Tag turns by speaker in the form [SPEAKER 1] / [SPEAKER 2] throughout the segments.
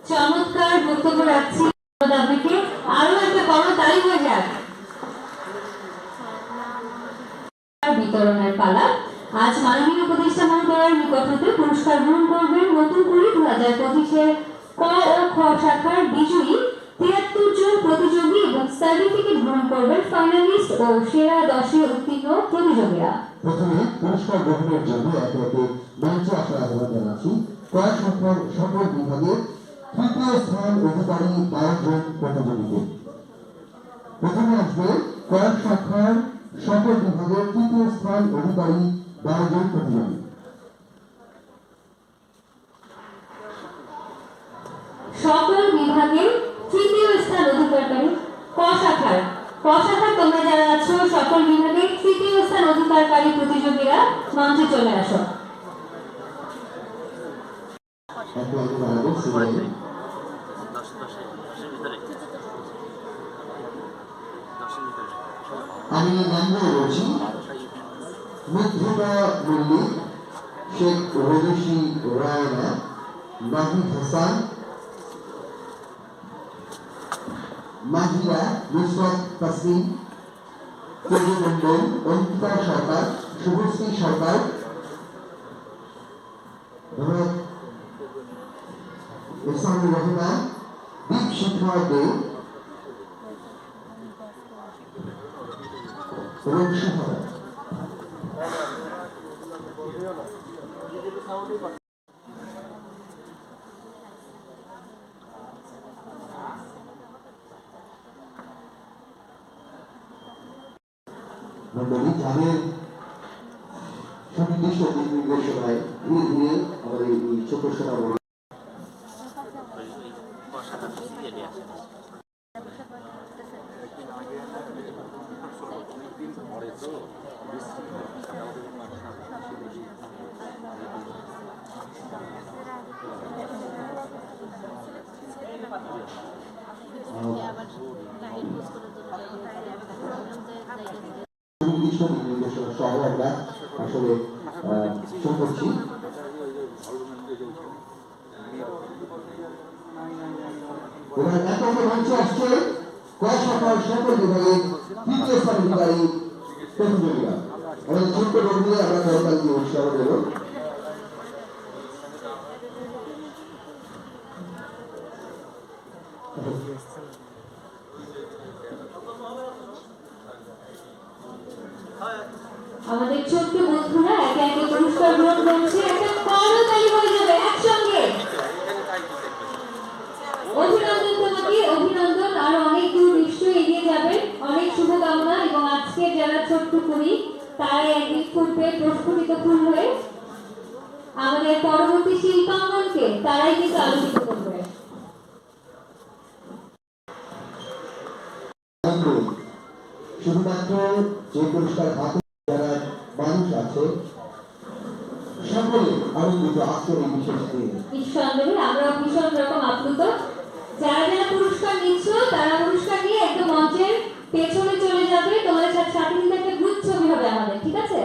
[SPEAKER 1] চমৎকার বক্তব্য রাখছি আপনাকে, আরো একটা বড় তালি হয়ে যাক। বিতরণের পালা। আজ মাননীয় উপদেষ্টা মহোদয়ের নিকট হতে পুরস্কার গ্রহণ করবেন নতুন করে 2025-এর ক ও খ শাখার বিজয়ী 73 জন প্রতিযোগী এবং সার্টিফিকেট গ্রহণ করবেন ফাইনালিস্ট ও সেরা 10-এ উত্তীর্ণ প্রতিযোগীরা।
[SPEAKER 2] প্রথমে পুরস্কার গ্রহণের জন্য একে একে মঞ্চে আসার আহ্বান জানাচ্ছি কয়েক সংখ্যক সকল বিভাগের তৃতীয় স্থান অধিকারী 12 জন প্রতিযোগীকে। প্রথমে আসবে কয়েক সংখ্যার সকল বিভাগের তৃতীয় স্থান অধিকারী 12 জন প্রতিযোগী।
[SPEAKER 1] সকল বিভাগের তৃতীয় স্থান অধিকারকারী ক শাখার তোমরা যারা আছো সকল বিভাগের তৃতীয় স্থান অধিকারকারী প্রতিযোগীরা মঞ্চে চলে আসো।
[SPEAKER 2] আমি নামগুলো বলছি: মুগ্ধতা মল্লিক, শেখ রমেশী রায়না, নাহিদ হাসান, মাহিরা নুসরাত তাসলিম, তেজু মন্ডল, অঙ্কিতা সরকার, শুভশ্রী সরকার, ইসলামুর রহমান, দীপশিখা দে এবং সুহারা। মন্ডলী যাদের সুনির্দিষ্ট দিক নির্দেশনায় ধীরে ধীরে আমাদের এই ছোট সোনামণি সুনির্দিষ্ট দিক নির্দেশনা সহ আমরা আসলে শুরু করছি। এবার এক নম্বর মঞ্চে আসছে কয় শাখার সকল বিভাগের তৃতীয় স্থান অধিকারী প্রতিযোগীরা। আমাদের ছোট্ট বন্ধুদের আমরা সরকার দিয়ে উৎসাহ দেব।
[SPEAKER 1] আমাদের ছোট্ট বন্ধুরা একে একে পুরস্কার গ্রহণ করছে। একটা বড় তালি হয়ে যাবে একসঙ্গে। অভিনন্দন তোমাকে, অভিনন্দন। আরো অনেক দূর নিশ্চয়ই এগিয়ে যাবে। অনেক শুভকামনা এবং আজকে যারা ছোট্ট কুড়ি তারাই একদিন ফুটবে প্রস্ফুটিত ফুল হয়ে আমাদের পরবর্তী শিল্পাঙ্গনকে তারাই কিন্তু আলোকিত করবে।
[SPEAKER 2] শুধুমাত্র যে পুরস্কার হাতে যারা মানুষ আছে সকলে আনন্দিত আজকের এই বিশেষ দিন।
[SPEAKER 1] নিঃসন্দেহে আমরা ভীষণ রকম আপ্লুত। যারা যারা পুরস্কার নিচ্ছ তারা পুরস্কার নিয়ে একদম মঞ্চের পেছনে চলে যাবে। তোমাদের সাথে সাথে কিন্তু একটা গ্রুপ ছবি হবে আমাদের, ঠিক আছে?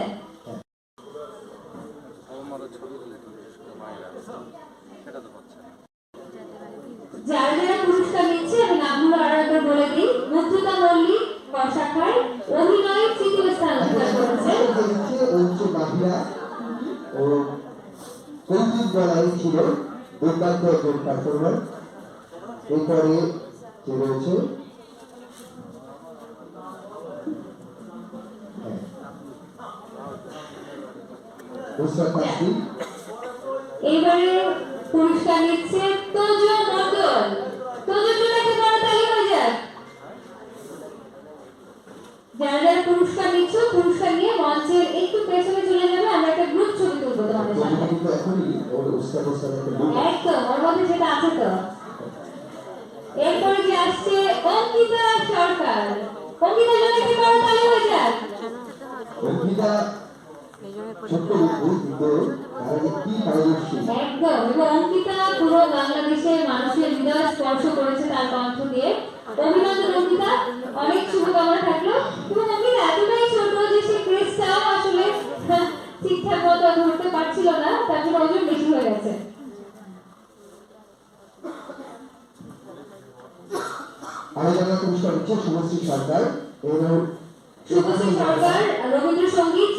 [SPEAKER 1] যারা যারা পুরস্কার নিচ্ছে আমি নামগুলো আরো একবার বলে দিই। মুগ্ধতা মল্লিক ক শাখায় অভিনয়ে তৃতীয় স্থান অধিকার করেছে।
[SPEAKER 2] মাহিরা ও কৌতুক বলাই ছিল দুর্দান্ত একজন পারফর্মার। এরপরে যে রয়েছে
[SPEAKER 1] এবারে পুরস্কার নিচ্ছে তোজো মন্ডল। তোজোর জন্য একটা বড় তালি হয়ে যাক। যারা যারা পুরস্কার নিচ্ছ পুরস্কার নিয়ে মঞ্চের একটু পেছনে চলে যাবে। আমরা একটা গ্রুপ ছবি তুলবো তোমাদের সাথে। একদম ওর মধ্যে সেটা আছে তো। এরপরে যে আসছে অঙ্কিতা সরকার। অঙ্কিতার জন্য একটা বড় তালি হয়ে যাক।
[SPEAKER 2] অঙ্কিতা
[SPEAKER 1] একদম, এবং অঙ্কিতা পুরো বাংলাদেশের মানুষের হৃদয় স্পর্শ করেছে তার কণ্ঠ দিয়ে। অভিনন্দন অঙ্কিতা, অনেক শুভকামনা থাকলো। এবং অঙ্কিতা এতটাই ছোট যে সে ক্রেসটাও আসলে ঠিকঠাক মতো ধরতে পারছিল না, তার জন্য ওজন বেশি হয়ে গেছে।
[SPEAKER 2] আলোচনা পুরস্কার হচ্ছে শুভশ্রী সরকার এবং
[SPEAKER 1] শুভশ্রী সরকার রবীন্দ্রসঙ্গীত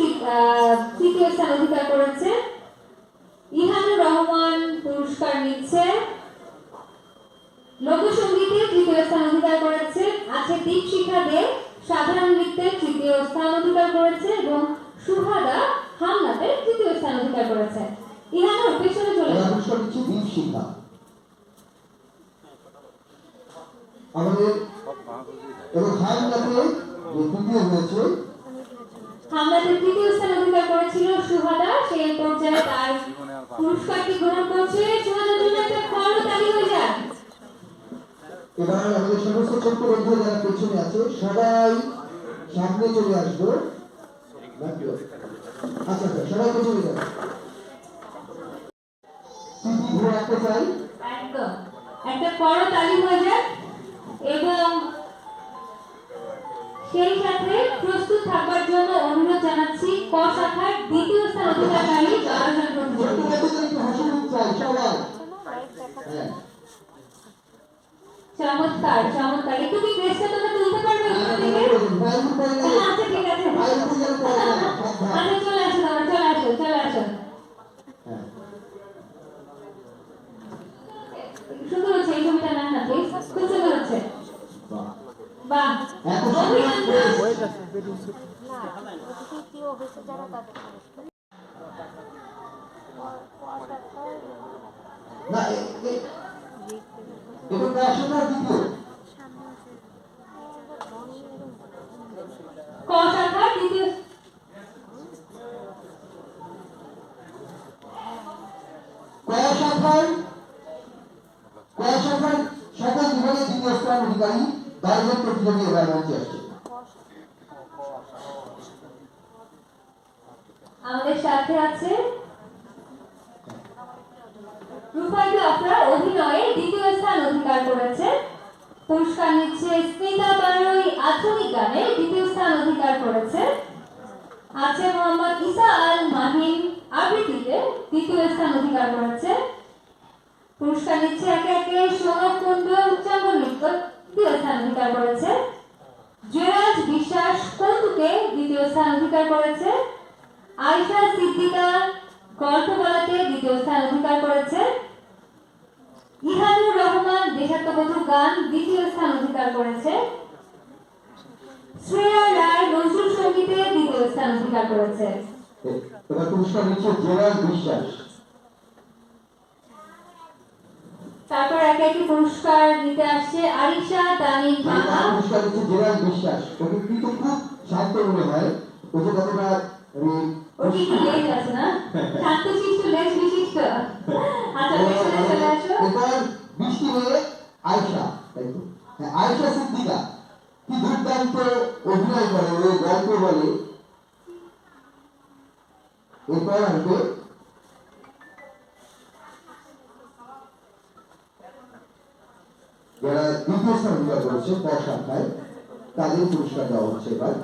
[SPEAKER 1] তৃতীয় স্থান অধিকার করেছে। ইহানুর রহমান পুরস্কার নিচ্ছে লোকসঙ্গীতে তৃতীয় স্থান অধিকার করেছে। আছে দীপশিখা দে সাধারণ নৃত্যে তৃতীয় স্থান অধিকার করেছে এবং সুহাদা হামলাতে তৃতীয় স্থান অধিকার করেছে। ইহানুর পেছনে চলে যান।
[SPEAKER 2] পুরস্কার হচ্ছে দীপশিখা। আমাদের এবং হামলাতে যে তৃতীয় হয়েছে,
[SPEAKER 1] হামলাতে তৃতীয় স্থান অধিকার করেছিল সুহাদা। সেই পর্যায়ে তার পুরস্কারটি গ্রহণ করছে। সুহাদার জন্য একটা করতালি হয়ে যাক।
[SPEAKER 2] এবার আমাদের সমস্ত ছোট্ট বন্ধু যারা পেছনে আছে সবাই সামনে চলে আসবো। আচ্ছা আচ্ছা, সবাই পেছনে যান। স্মৃতি ধরে রাখতে চাই।
[SPEAKER 1] একদম একটা করতালি হয়ে যাক এবং সেই সাথে প্রস্তুত থাকবার জন্য অনুরোধ জানাচ্ছি ক শাখার দ্বিতীয় স্থান অধিকারী 12 জন
[SPEAKER 2] ছোট্ট
[SPEAKER 1] প্রতিযোগী।
[SPEAKER 2] বন্ধুদের একটু হাসি মুখ চাই সবাই। হ্যাঁ,
[SPEAKER 1] চমৎকার চমৎকার। একটু কি ড্রেসটা তোমরা তুলতে পারবে ওখান থেকে? আচ্ছা ঠিক আছে। আচ্ছা চলে আসো তোমরা, চলে আসো চলে আসো। সুন্দর হচ্ছে এই ছবিটা, না না প্লিজ, খুব সুন্দর হচ্ছে। বাহ, অভিনন্দন।
[SPEAKER 3] তৃতীয় হয়েছে যারা তাদের পুরস্কার।
[SPEAKER 2] না এটা পড়াশোনার দ্বিতীয়।
[SPEAKER 1] ক শাখার দ্বিতীয়
[SPEAKER 2] ক শাখার সকল বিভাগে দ্বিতীয় স্থান অধিকারী 12 জন প্রতিযোগী এবার মঞ্চে আসছে।
[SPEAKER 1] আমাদের সাথে আছে রুফাইদা আফরা, অভিনয়ে দ্বিতীয় স্থান অধিকার করেছে। পুরস্কার নিচ্ছে স্মিতা বারোই, আধুনিক গানে দ্বিতীয় স্থান অধিকার করেছে। আছে মোহাম্মদ ইসা আল মাহিন, আবৃত্তিতে দ্বিতীয় স্থান অধিকার করেছে। পুরস্কার নিচ্ছে একে একে সৌরভ কুণ্ড, উচ্চাঙ্গ নৃত্য দ্বিতীয় স্থান অধিকার করেছে। জয়রাজ বিশ্বাস কৌতুকে দ্বিতীয় স্থান অধিকার করেছে। আয়েশা সিদ্দিকা গল্প বলাতে দ্বিতীয় স্থান অধিকার করেছে। ইহানুর রহমান দেশাত্মবোধক গান দ্বিতীয় স্থান অধিকার করেছে। শ্রেয়া রায় নজরুল সঙ্গীতে দ্বিতীয় স্থান অধিকার করেছে।
[SPEAKER 2] এবার পুরস্কার নিচ্ছে জেরাল বিশ্বাস।
[SPEAKER 1] তারপর একে একে পুরস্কার নিতে আসছে আরিশা তানিম মাহা।
[SPEAKER 2] পুরস্কার নিচ্ছে জেরাল বিশ্বাস। ওকে কিন্তু খুব শান্ত মনে হয়, ওকে কতটা
[SPEAKER 1] ও কিন্তু লেজ আছে না, শান্তশিষ্ট লেজ বিশিষ্ট। আচ্ছা পেছনে চলে আসো।
[SPEAKER 2] এবার বৃষ্টি হয়ে আয়েশা, তাই তো? হ্যাঁ, আয়েশা সিদ্দিকা কি দুর্দান্ত অভিনয় করে, ও গল্প বলে। এরপর আসবে যারা দ্বিতীয় স্থান অধিকার করেছে ক শাখায়, তাদের পুরস্কার দেওয়া হচ্ছে এবার।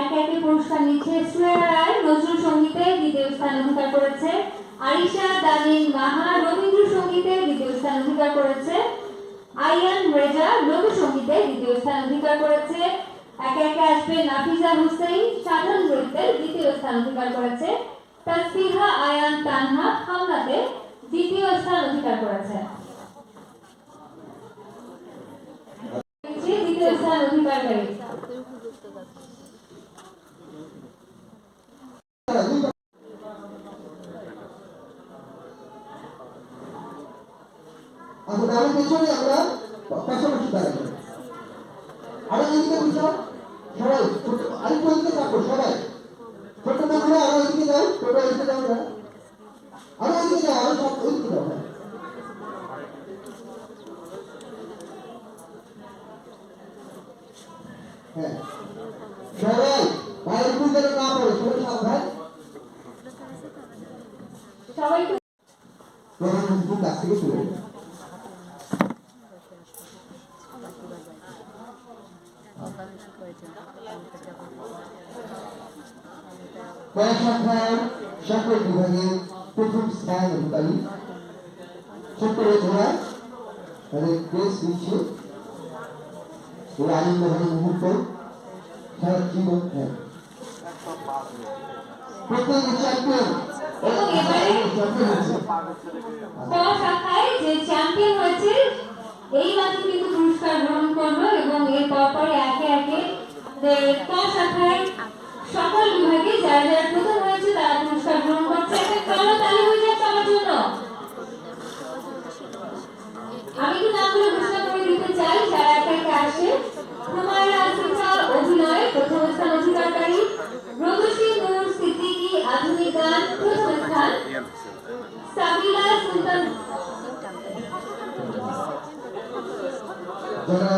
[SPEAKER 1] একে একে পুরস্কার নিচ্ছে শ্রেয়া রায় নজরুল সঙ্গীতে দ্বিতীয় স্থান অধিকার করেছে। আরিশা তানিম মাহা রবীন্দ্র সঙ্গীতে দ্বিতীয় স্থান অধিকার করেছে। আয়ান রেজা লোকসঙ্গীতে দ্বিতীয় স্থান অধিকার করেছে। একে একে আসবে নাফিজা হুসেইন সাধারণ নৃত্যে দ্বিতীয় স্থান অধিকার করেছে। তাসফিহা আয়ান তানহা হামলাতে দ্বিতীয় স্থান অধিকার করেছে। দ্বিতীয় স্থান অধিকারকারী
[SPEAKER 2] আচ্ছা, তাহলে পেছনে আমরা পাশাপাশি দাঁড়াবো। আরো এদিকে বুঝাও সবাই, আরেকটু এদিকে থাকো সবাই। ছোট বন্ধুরা আরো এদিকে যাও, ছোট এদিকে যাও না, আরো এদিকে যাও, আরো সব এদিকে যাও। হ্যাঁ, সবাই বাইরে ফুল যেন না পড়ে, সবাই সাবধান।
[SPEAKER 1] সবাই
[SPEAKER 2] প্রধানমন্ত্রীর কাছ থেকে তুলে নেন। কয়েক শাখার সকল বিভাগে প্রথম স্থান অধিকারী ছোট্ট রেখা তাদের প্রেস দিচ্ছে এই আনন্দঘন মুহূর্ত সারা জীবন প্রত্যেক চ্যাম্পিয়ন
[SPEAKER 1] এবং এবারে ক শাখায় যে চ্যাম্পিয়ন হয়েছে এই মাত্র কিন্তু পুরস্কার গ্রহণ করলো এবং এর পরপর একে একে যে ক শাখায় সকল বিভাগে যারা যারা প্রথম হয়েছে তারা পুরস্কার গ্রহণ করছে। একটা করতালি হয়ে যায় সবার জন্য। আমি কি নামগুলো ঘোষণা করে দিতে চাই যারা একে একে আসছে। হুমায়রা আসিফা অভিনয়ে প্রথম স্থান অধিকারী, রোদসী নূর সিদ্দিকী আধুনিক গান প্রথম স্থান, সাবিলা সুলতান
[SPEAKER 2] যারা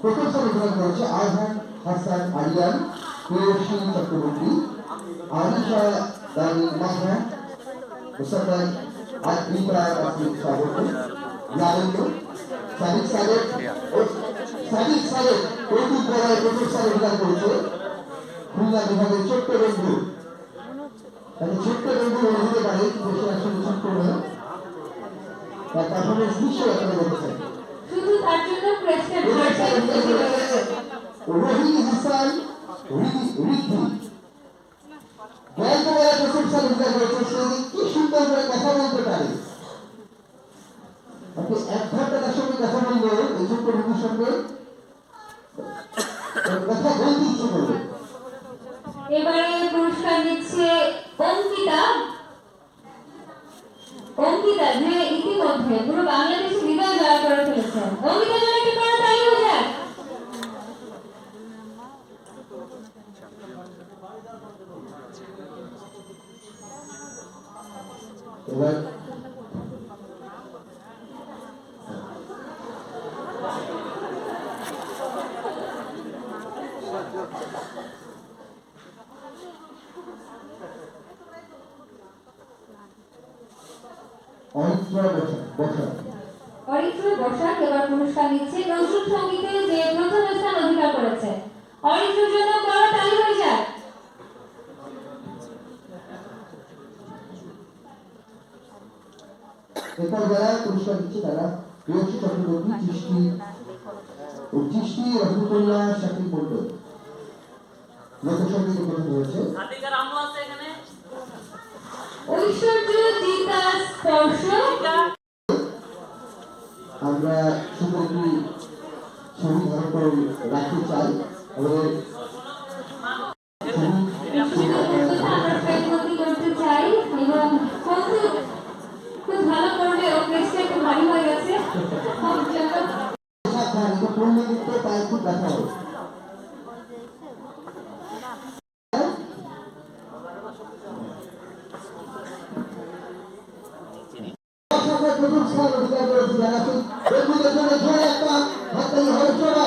[SPEAKER 2] প্রথম স্থান অধিকার করেছে আজহান হাসান আলিয়ান, প্রিয়সী চক্রবর্তী, আনিশা রানী মাহা, মুসাফার আদ্রিকা আসিফ সাগর, লাবণ্য, সাদিক সাদেক কৌতুক বলায় প্রথম স্থান অধিকার করেছে খুলনা বিভাগের ছোট্ট বন্ধু। তাকে ছোট্ট বন্ধু মনে হতে পারে দেশে আসলে ছোট্ট নয়, তার পারফরমেন্স নিশ্চয়ই আপনারা দেখেছেন।
[SPEAKER 1] শুধু তার জন্য ক্রেস্টেড
[SPEAKER 2] রোহিণী হাসান রিদ্ধি গল্প বলার প্রথম স্থান অধিকার করেছে। সে কি সুন্দর করে কথা বলতে পারে, আপনি 1 ঘন্টা তার সঙ্গে কথা বললে এই ছোট্ট বন্ধুর সঙ্গে কথা বলতে ইচ্ছে করবে।
[SPEAKER 1] এবারে পুরস্কার দিচ্ছে অঙ্কিতা যে ইতিমধ্যে পুরো বাংলাদেশে হৃদয় জয় করে ফেলেছেন। অঙ্কিতার জন্য একটি করতালি হয়ে যাক।
[SPEAKER 2] এবার
[SPEAKER 1] অরিত্র বসাক এবার পুরস্কার নিচ্ছে নজরুল সঙ্গীতে যে প্রথম স্থান অধিকার করেছে। অরিত্রের জন্য করতালি হয়ে যাক।
[SPEAKER 2] এরপর যারা পুরস্কার দিচ্ছে তারা প্রিয়সী চক্রবর্তী, চিষ্টি রহমতুল্লাহ শাকিব মন্ডল লোকসঙ্গীতে প্রথম হয়েছে।
[SPEAKER 1] ঐশ্বর্য জিতা স্পর্শ
[SPEAKER 2] আমরা শুধু একটি ছবি ধারণ করে রাখতে চাই। আমাদের
[SPEAKER 1] করতে চাই এবং খুব ভালো করবে ও প্রেসটা একটু ভারী হয়ে গেছে।
[SPEAKER 2] পূর্ণ দিতে পায়ে খুব ব্যথা হবে। প্রথম স্থান অধিকার করেছে যারা বন্ধুদের জন্য জোরে একটা হাততালি হবে চলো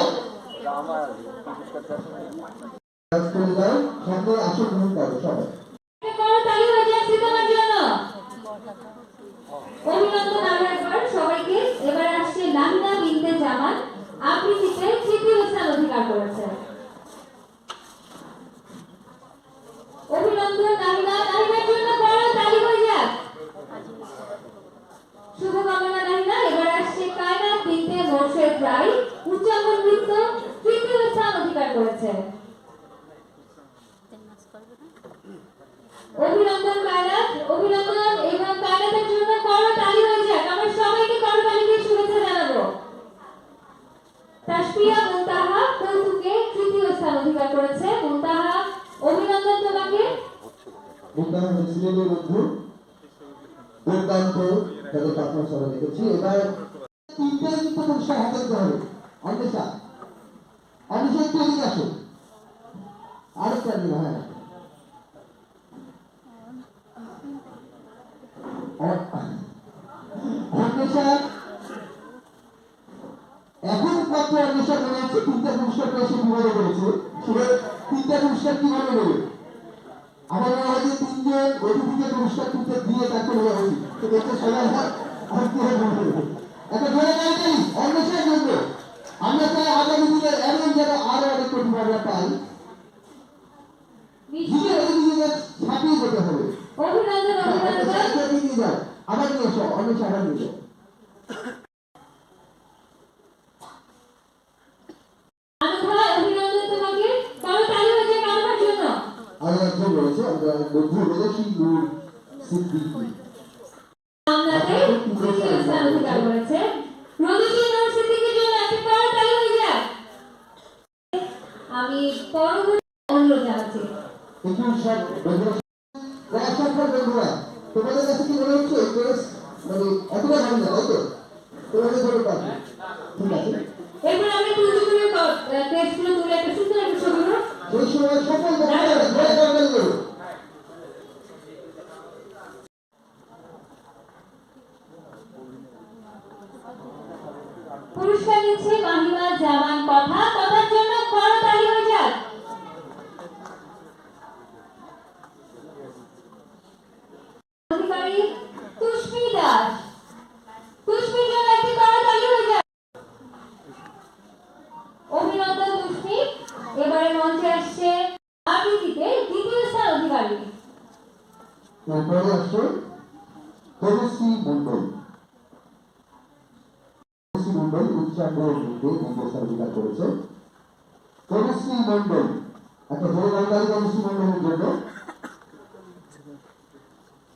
[SPEAKER 2] সামনে আসন গ্রহণ করো সবাই।
[SPEAKER 1] করতালি হয়ে যাচ্ছে তোমার জন্য। অভিনন্দন আরো একবার সবাইকে। এবার আসছে নাহিনা বিনতে জামান আবৃত্তিতে তৃতীয় স্থান অধিকার করেছে। অভিনন্দন নাহিনার জন্য করতালি হয়ে যাক। শুভকামনা নাহিনা। এবার আসছে কায়নাত বিনতে মোর্শেদ রায় উচ্চাঙ্গ নৃত্য তৃতীয় স্থান অধিকার করেছে। অভিনন্দন কায়নাত, অভিনন্দন এবং কায়নাতের জন্য করতালি হয়ে যাক। আমরা সবাইকে করতালি দিয়ে শুভেচ্ছা জানাবো। তাসফিয়া মুনতাহা কৌতুকে তৃতীয় স্থান অধিকার করেছে। মুনতাহা অভিনন্দন তোমাকে।
[SPEAKER 2] মুনতাহা সিলেটের বন্ধু দুর্দান্ত তাদের পারফরমেন্স আমরা দেখেছি। এবার তিনটা কিন্তু পুরস্কার হাতে দিতে হবে। অন্বেষা একটু এদিকে আসো, আরেকটা দিন। হ্যাঁ অন্বেষা এখন মাত্র অন্বেষা মনে হচ্ছে 3টা পুরস্কার পেয়ে সে বিপদে পড়েছে। সে 3টা পুরস্কার কিভাবে নেবে? আমার মনে হয় যে 3জন অতিথিকে পুরস্কার কিন্তু দিয়ে তাকে নেওয়া উচিত। তো দেখতে সবাই আর কি হবে একটা জোরে গাইতেই অন্বেষার জন্য। আমরা চাই আগামী দিনে এমন যেন আরো অনেক প্রতিভা আমরা পাই, নিজের অতিথিদের ছাপিয়ে যেতে হবে।
[SPEAKER 1] অভিনন্দন
[SPEAKER 2] আবার নিয়ে এসো অন্বেষা, আবার নিয়ে এসো। সব বন্ধুরা অসংখ্য বন্ধুরা তোমাদের কাছে কি মনে হচ্ছে টেস্ট মানে এতটা ভালো না তাই তো তোমাদের ধরে পারবে ঠিক আছে
[SPEAKER 1] এরপর আমি তুলে তুলে টেস্টগুলো তুলে একটা সুন্দর একটা ছবি করব।
[SPEAKER 2] সেই সময় সকল বন্ধুরা জোরে করবেন করো
[SPEAKER 1] পুরস্কার নিচ্ছে মাহিমা জামান কথা কথার জন্য করতালি হয়ে যাক। অধিকারী তুষ্মি দাস, তুষ্মির জন্য একটি করতালি হয়ে যাক। অভিনন্দন তুষ্মি। এবারে মঞ্চে আসছে আবৃত্তিতে দ্বিতীয় স্থান অধিকারী।
[SPEAKER 2] এরপরে আসছে তনুশ্রী মণ্ডল মণ্ডল উচ্চাঙ্গের মধ্যে দ্বিতীয় স্থান অধিকার করেছে তনুশ্রী মণ্ডল একটা জোরে বাঙালি তনুশ্রী মণ্ডলের জন্য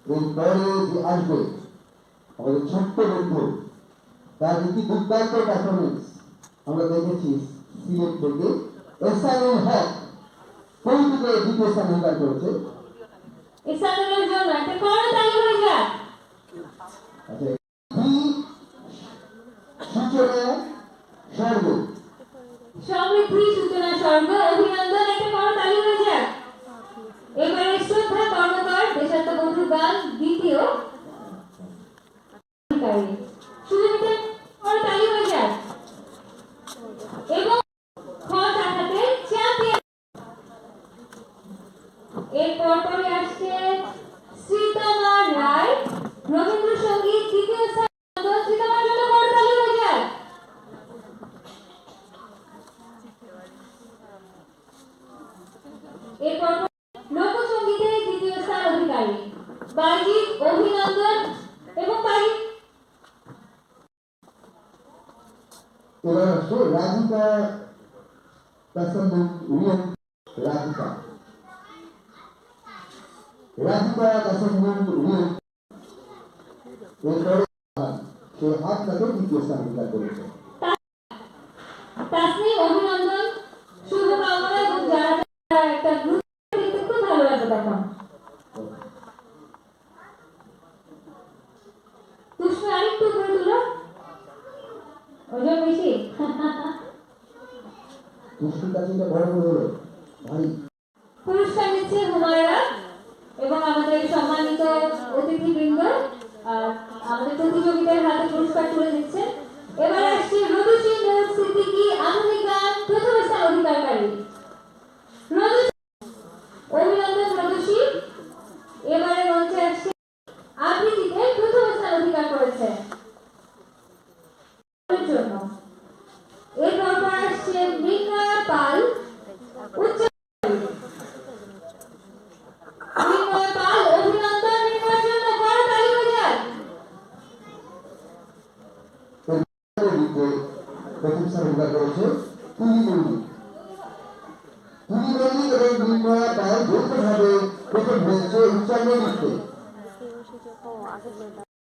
[SPEAKER 2] এরপরে যে আসবে আমাদের ছোট্ট বন্ধু তার একটি দুর্দান্ত পারফরমেন্স আমরা দেখেছি সিলেট থেকে এসানুল হক কৌতুকে দ্বিতীয় স্থান অধিকার করেছে
[SPEAKER 1] ইসানুলের জন্য একটা করতালি হয়ে যাক।
[SPEAKER 2] আচ্ছা কি সূচনা স্বর্গ
[SPEAKER 1] সমৃদ্ধি সূচনা স্বর্গ অভিনন্দন একটা করতালি হয়ে যাক। এবারে শ্রদ্ধা কর্মকার দেশাত্মবোধক গান দ্বিতীয় অধিকারী। সুযোগের করতালি হয়ে যাক। এবং খ শাখাতে চ্যাম্পিয়ন। এরপর পরে আসছে শ্রীতমা রায় রবীন্দ্রসঙ্গীত দ্বিতীয় স্থান। শ্রীতমার জন্য করতালি হয়ে যাক। এরপর লোকসঙ্গীতের দ্বিতীয় স্থান অধিকারী বাজিত অভিনন্দন এবং বাজিত।
[SPEAKER 2] এবার আসছে রাধিকা তাসান্নুম রিয়ান রাধিকা তাসান্নুম রিয়ান এরপরে সে হাত কাটে দ্বিতীয় স্থান অধিকার করেছে
[SPEAKER 1] তাসনিম অভিনন্দন শুভকামনা এবং যারা একটা গ্রুপ দেখতে খুব ভালো লাগবে তখন। তুষ্মি আরেকটু করে তুলো ওজন বেশি।
[SPEAKER 2] তুষ্টির কাছে এটা বড় হয়ে হলো ভারী
[SPEAKER 1] পুরস্কার নিচ্ছে হুমায়রা এবং আমাদের সম্মানিত অতিথিবৃন্দ আমাদের প্রতিযোগীদের হাতে পুরস্কার তুলে দিচ্ছে। এবার আসছে রদুসী নূর সিদ্দিকী আধুনিক গান প্রথম স্থান অধিকারী। অভিনন্দন রদুসী। এবারে মঞ্চে আসছে আবৃত্তিতে প্রথম স্থান অধিকার করেছে জন্য। এরপর আসছে মৃন্ময়া পাল উচ্চ মৃন্ময়া পাল অভিনন্দন মৃন্ময়ার জন্য করতালি হয়ে যাক।
[SPEAKER 2] প্রথম স্থান অধিকার করেছে তুলি মল্লিক এবং মৃন্ময়া পাল যৌথভাবে প্রথম হয়েছে উচ্চাঙ্গ নৃত্যে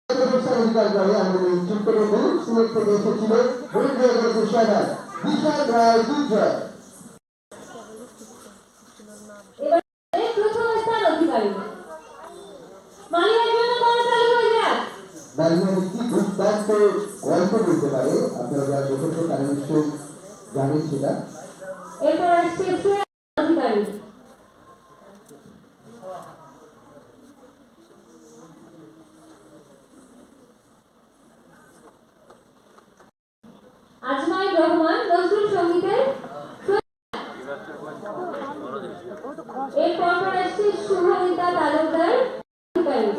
[SPEAKER 2] প্রথম স্থান অধিকার করে আমাদের ছোট্ট বন্ধু সিলেট থেকে এসেছিল বিশাল রায় দুর্জয়
[SPEAKER 1] এবারে প্রথম স্থান অধিকারী মালিয়ার জন্য করতালি হয়ে যাক।
[SPEAKER 2] মালিয়া একটি দুর্দান্ত গল্প বলতে পারে আপনারা যারা দেখেছে তারা নিশ্চয়ই জানেন সেটা
[SPEAKER 1] এরপর আসছে শ্রেয়া অধিকারী। আজমাই রহমান নজরুল সঙ্গীতের। এরপর আসছে শুভমিতা তালুকদার অধিকারী।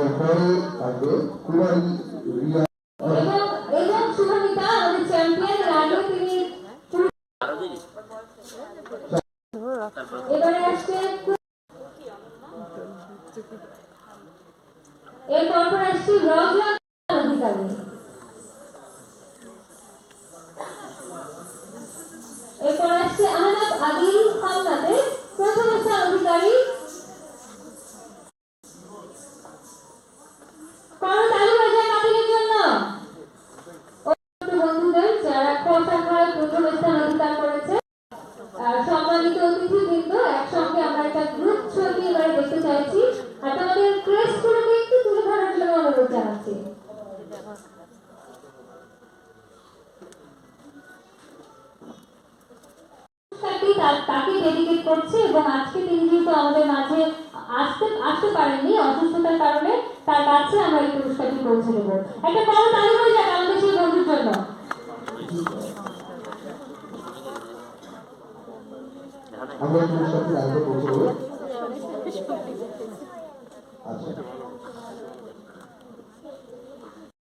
[SPEAKER 2] এরপরে আসবে কুমারী রিয়া
[SPEAKER 1] এবং শুভমিতা আমাদের চ্যাম্পিয়ন এর আগে তিনি এবারে আসছে এরপর আসছে রজা অধিকারী। এরপর আসছে আহনাফ আদিল হামলাতে প্রথম স্থান অধিকারী। করতালি হয়ে যায় কাতিলের জন্য। বন্ধুদের যারা ক শাখায় প্রথম স্থান অধিকার করেছে সম্মানিত অতিথিবৃন্দ সফলতার কারণে তার কাছে আমরা এই পুরস্কারটি পৌঁছে দেব। একটা বড় তালি হয়ে যাক আমাদের সেই বন্ধুর জন্য।
[SPEAKER 2] আমরা এই পুরস্কারটি আগে পৌঁছে দেবো। আচ্ছা,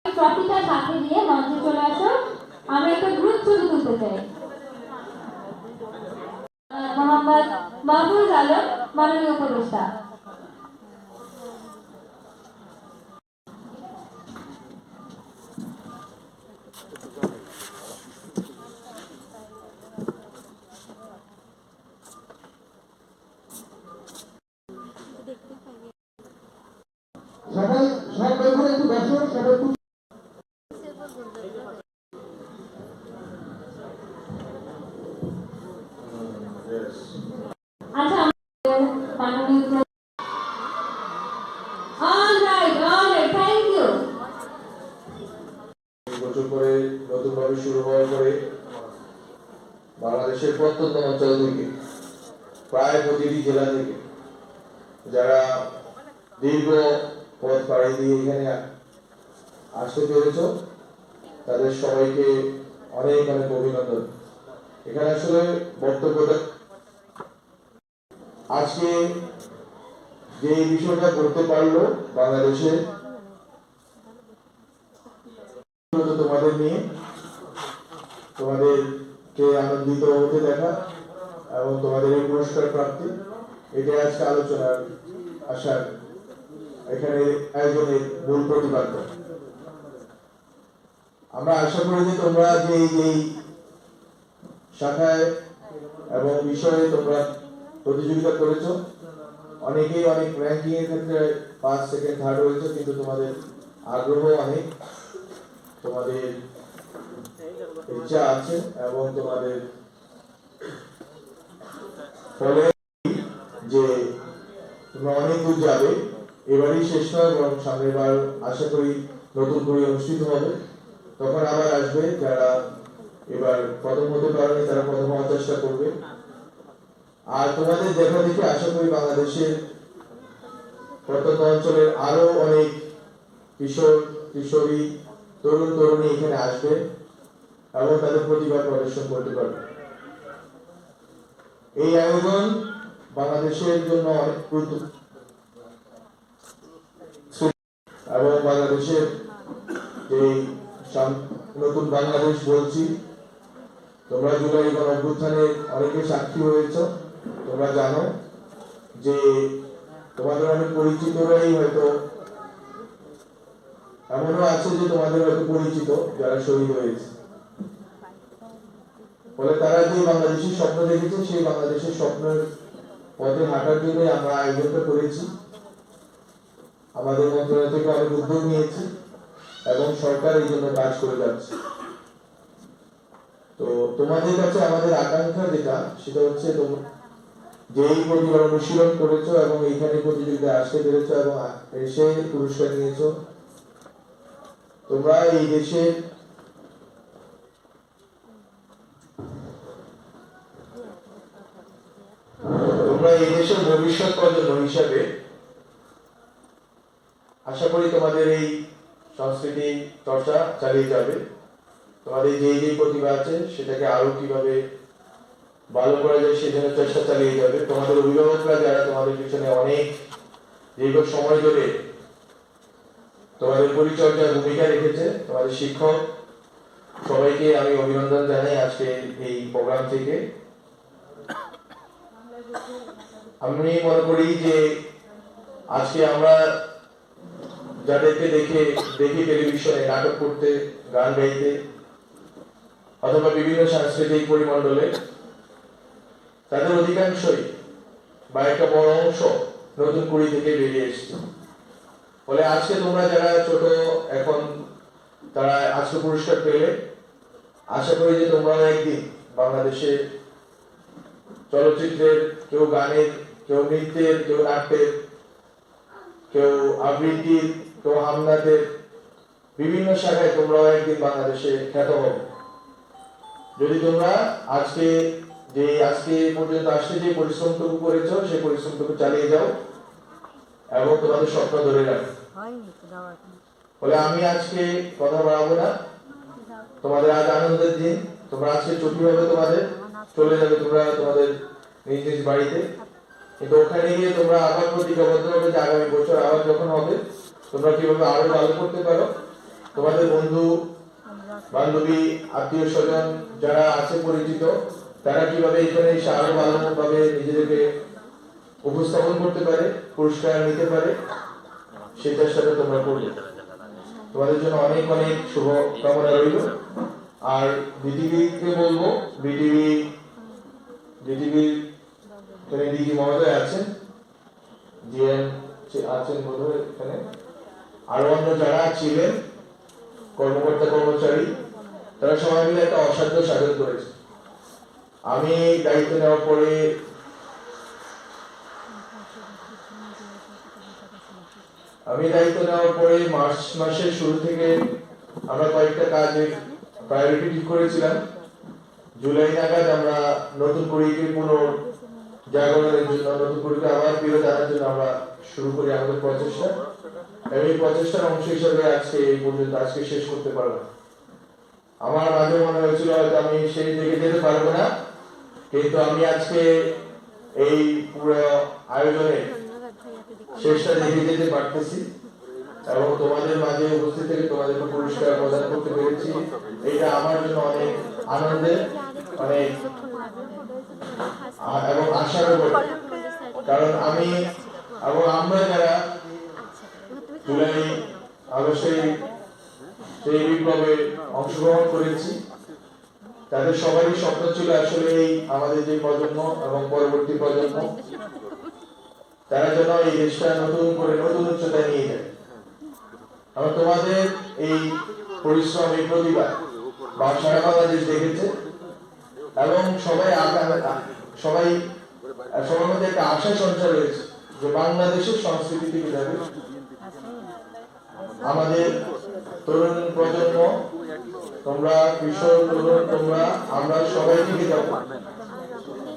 [SPEAKER 1] ট্রফিটা সাথে নিয়ে মঞ্চে চলে আসো, আমরা একটা গ্রুপ ছবি তুলতে চাই। মোহাম্মদ মাহফুজ আলম, মাননীয় উপদেষ্টা।
[SPEAKER 2] সবাই সব বন্ধুরা একটু বসো, সবাই একটু
[SPEAKER 1] আচ্ছা, মাননীয় অলরাইট, থ্যাংক ইউ।
[SPEAKER 4] বছর পরে নতুনভাবে শুরু হওয়ার পরে বাংলাদেশের প্রত্যন্ত অঞ্চল থেকে প্রায় প্রতিটি জেলা থেকে যারা দীর্ঘ পথ পাড়ি দিয়ে এখানে আসতে পেরেছ তাদের সবাইকে অনেক অনেক অভিনন্দন। এখানে আসলে বক্তব্যটা আজকে যে বিষয়টা করতে পারলো বাংলাদেশে তোমাদের নিয়ে তোমাদেরকে আনন্দিত হতে দেখা এবং তোমাদের এই পুরস্কার প্রাপ্তি, এটাই আজকে আলোচনার আসার এখানে আয়োজনের মূল প্রতিপাদ্য। আমরা আশা করি যে তোমরা যে এই শাখায় এবং বিষয়ে তোমরা প্রতিযোগিতা করেছো, অনেকেই অনেক র্যাঙ্কিং এর ক্ষেত্রে 5 সেকেন্ড থার্ড হয়েছে, কিন্তু তোমাদের আগ্রহ অনেক, তোমাদের ইচ্ছা আছে এবং তোমাদের ফলে যে তোমরা অনেক দূর যাবে। এবারই শেষ নয়, এবং সামনের বার আশা করি নতুন করে অনুষ্ঠিত হবে, তখন আবার আসবে যারা এবার প্রথম হতে পারেনি তারা প্রথম হওয়ার চেষ্টা করবে। আর তোমাদের দেখা দেখে আশা করি বাংলাদেশের প্রত্যন্ত অঞ্চলের আরো অনেক কিশোর কিশোরী তরুণ তরুণী এখানে আসবে এবং তাদের প্রতিভা প্রদর্শন করতে পারবে। এই আয়োজন বাংলাদেশের জন্য অনেক গুরুত্বপূর্ণ এবং বাংলাদেশের যে নতুন বাংলাদেশ বলছি, তোমরা জুলাই গণঅভ্যুত্থানে অনেকে সাক্ষী হয়েছ। তোমরা জানো যে তোমাদের অনেক পরিচিতরাই হয়তো এমনও আছে যে তোমাদের হয়তো পরিচিত যারা শহীদ হয়েছে, ফলে তারা যে বাংলাদেশের স্বপ্ন দেখেছে সেই বাংলাদেশের স্বপ্নের পথে হাঁটার জন্য আমরা আয়োজনটা করেছি। আমাদের মন্ত্রণালয় থেকে অনেক উদ্যোগ নিয়েছি এবং সরকার এই জন্য কাজ করে যাচ্ছে। তো তোমাদের কাছে আমাদের আকাঙ্ক্ষা যেটা, সেটা হচ্ছে তোমরা যেই প্রতিভা অনুশীলন করেছো এবং এইখানে প্রতিযোগিতায় আসতে পেরেছো এবং এসে পুরস্কার নিয়েছো, তোমরা এই দেশের ভবিষ্যৎ প্রজন্ম হিসাবে আশা করি তোমাদের এই সংস্কৃতি চর্চা চালিয়ে যাবে। তোমাদের যে প্রতিভা আছে সেটাকে আরো কিভাবে ভালো করা যায় সেজন্য চেষ্টা চালিয়ে যাবে। তোমাদের অভিভাবকরা যারা তোমাদের পিছনে অনেক দীর্ঘ সময় ধরে তোমাদের পরিচর্যার ভূমিকা রেখেছে, তোমাদের শিক্ষক সবাইকে আমি অভিনন্দন জানাই আজকে এই প্রোগ্রাম থেকে। আমি মনে করি যে আজকে আমরা যাদেরকে দেখি টেলিভিশনে নাটক করতে, গান গাইতে অথবা বিভিন্ন সাংস্কৃতিক পরিমণ্ডলে, তাদের অধিকাংশই বা একটা বড় অংশ নতুন কুড়ি থেকে বেরিয়ে এসছে। ফলে আজকে তোমরা যারা ছোট এখন তারা আজকে পুরস্কার পেলে, আশা করি যে তোমরাও একদিন বাংলাদেশের চলচ্চিত্রের, কেউ গানের, কেউ নৃত্যের, কেউ নাট্যের, কেউ আবৃত্তির, কেউ হামনাদের বিভিন্ন শাখায় তোমরাও একদিন বাংলাদেশে খ্যাত হবে। যদি তোমরা আজকে পর্যন্ত আসতে যে পরিশ্রমটুকু করেছো সেই পরিশ্রমটুকু চালিয়ে যাও এবং তোমাদের স্বপ্ন ধরে রাখবে। বলে আমি আজকে কথা বাড়াবো না, তোমাদের আজ আনন্দের দিন, তোমরা আজকে ছুটি হবে, তোমাদের চলে যাবে তোমরা তোমাদের নিজ নিজ বাড়িতে, কিন্তু ওখানে গিয়ে তোমরা আবার প্রতিজ্ঞাবদ্ধ হবে যে আগামী বছর আবার যখন হবে তোমরা কিভাবে আরো ভালো করতে পারো, তোমাদের বন্ধু বান্ধবী আত্মীয় স্বজন যারা আছে পরিচিত তারা কিভাবে এখানে এসে আরো ভালোভাবে নিজেদেরকে উপস্থাপন করতে পারে, পুরস্কার নিতে পারে, সেই চেষ্টাটা তোমরা করবে। তোমাদের জন্য অনেক অনেক শুভ কামনা রইল। আর বিটিভিকে বলবো, বিটিভি দিদি মহোদয় আছেন, জিএম আছেন বোধহয় এখানে, আরো অন্য যারা ছিলেন কর্মকর্তা কর্মচারী, তারা সবাই মিলে একটা অসাধ্য সাধন করেছে। আমি দায়িত্ব নেওয়ার পরে মার্চ মাসের শুরু থেকে আমরা কয়েকটা কাজের প্রায়োরিটি ঠিক করেছিলাম। জুলাই নাগাদ আমরা নতুন কুড়িকে জাগরণের জন্য, নতুন কুড়িকে আবার ফিরে আনার জন্য আমরা শুরু করি আমাদের প্রচেষ্টা। এই প্রচেষ্টার অংশ হিসেবে আজকে এই পর্যন্ত আজকে শেষ করতে পারলাম। আমার মাঝে মনে হয়েছিল হয়তো আমি সেই দিকে যেতে পারবো না, কিন্তু আমি আজকে এই পুরো আয়োজনে শেষটা দেখে যেতে পারতেছি এবং তোমাদের মাঝে উপস্থিত থেকে তোমাদেরকে পুরস্কার প্রদান করতে পেরেছি। এটা আমার জন্য অনেক আনন্দের, অনেক এবং আশারও বটে। কারণ আমি এবং আমরা যারা জুলাই আগস্টে সেই বিপ্লবে অংশগ্রহণ করেছি তাদের সবারই স্বপ্ন ছিল আসলে এই আমাদের যে প্রজন্ম এবং পরবর্তী প্রজন্ম তারা যেন এই দেশটা নতুন করে নতুন উচ্চতায় নিয়ে যায়। এবং তোমাদের এই পরিশ্রম, এই প্রতিভা সারা বাংলাদেশ দেখেছে এবং সবার মধ্যে একটা আশা সঞ্চার রয়েছে যে বাংলাদেশের সংস্কৃতি থেকে যাবে আমাদের তরুণ প্রজন্ম, তোমরা কিশোর তরুণ, তোমরা আমরা সবাই থেকে যাবো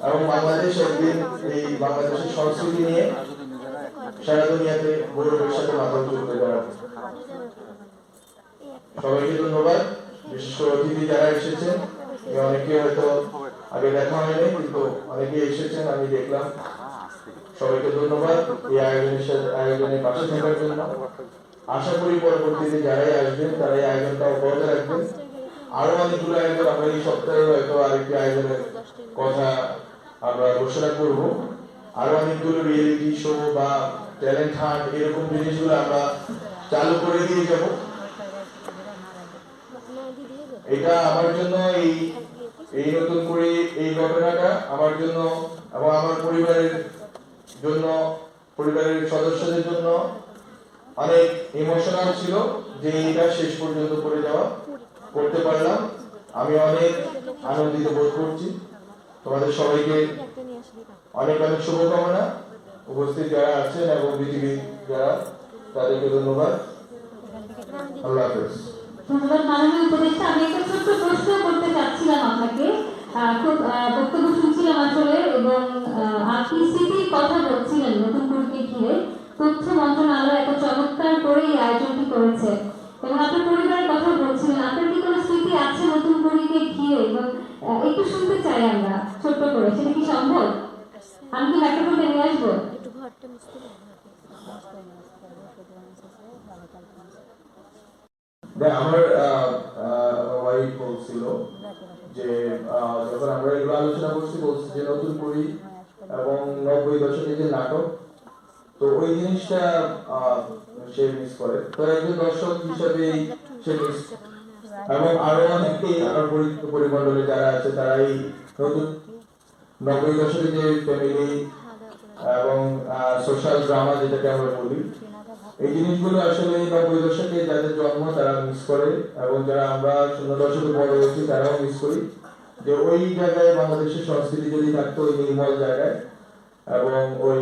[SPEAKER 4] এবং বাংলাদেশ একদিন এই বাংলাদেশের সংস্কৃতি নিয়ে সারা দুনিয়াতে গৌরবের সাথে মাথা উঁচু করে দাঁড়াবে। সবাইকে ধন্যবাদ। বিশেষ করে অতিথি যারা এসেছেন, অনেকে হয়তো আগে দেখা হয়নি কিন্তু অনেকে এসেছেন, আমি দেখলাম। সবাইকে ধন্যবাদ এই আয়োজনে পাশে থাকার জন্য। আশা করি পরবর্তীতে যারাই আসবেন তারাই আয়োজনটা অব্যাহত রাখবেন। আরো অনেকগুলো আয়োজন আমরা এই সপ্তাহে হয়তো আরেকটি আয়োজনের কথা আমরা ঘোষণা করব। আরো অনেকগুলো রিয়েলিটি শো বা ট্যালেন্ট হান্ট এরকম জিনিসগুলো আমরা চালু করে দিয়ে যাব। এটা আমার জন্য এই নতুন করে এই ঘটনাটা আমার জন্য এবং আমার পরিবারের জন্য, পরিবারের সদস্যদের জন্য অনেক ইমোশনাল ছিল যে এটা শেষ পর্যন্ত করতে পারলাম। আমি অনেক আনন্দিত বোধ করছি। তোমাদের সবাইকে অনেক অনেক শুভকামনা। উপস্থিত যারা আছেন এবং বিটিভি যারা, তাদেরকে ধন্যবাদ। আল্লাহ হাফেজ।
[SPEAKER 1] ধন্যবাদ মাননীয় উপদেষ্টা। আমি একটা ছোট্ট প্রশ্ন করতে চাচ্ছিলাম আপনাকে। খুব বক্তব্য শুনছিলাম আসলে, এবং আপনি স্মৃতির কথা বলছিলেন নতুন কুড়িকে ঘিরে। তথ্য মন্ত্রণালয় এত চমৎকার করে এই আয়োজনটি করেছে এবং আপনার পরিবারের কথা বলছিলেন। আপনার কি কোনো স্মৃতি আছে নতুন কুড়িকে ঘিরে? এবং একটু শুনতে চাই আমরা ছোট্ট করে, সেটা কি সম্ভব? আমি কি মাইক্রোফোনটা নিয়ে আসবো?
[SPEAKER 4] আমার ওয়াইফ বলছিল যে যখন আমরা এগুলো আলোচনা করছি, বলছি যে নতুন কুড়ি এবং 90 দশকের যে নাটক, তো ওই জিনিসটা সে মিস করে। তো একজন দর্শক হিসাবে সে মিস, এবং আরো অনেকেই আমার পরিমণ্ডলে যারা আছে তারা এই নতুন 90 দশকে যে ফ্যামিলি এবং সোশ্যাল ড্রামা যেটাকে আমরা বলি, এই জিনিসগুলো আসলে 90 দশকে যাদের জন্ম তারা মিস করে, এবং যারা আমরা 00 দশকে বড় হয়েছি তারাও মিস করি যে ওই জায়গায় বাংলাদেশের সংস্কৃতি যদি থাকতো, ওই নির্মল জায়গায় এবং ওই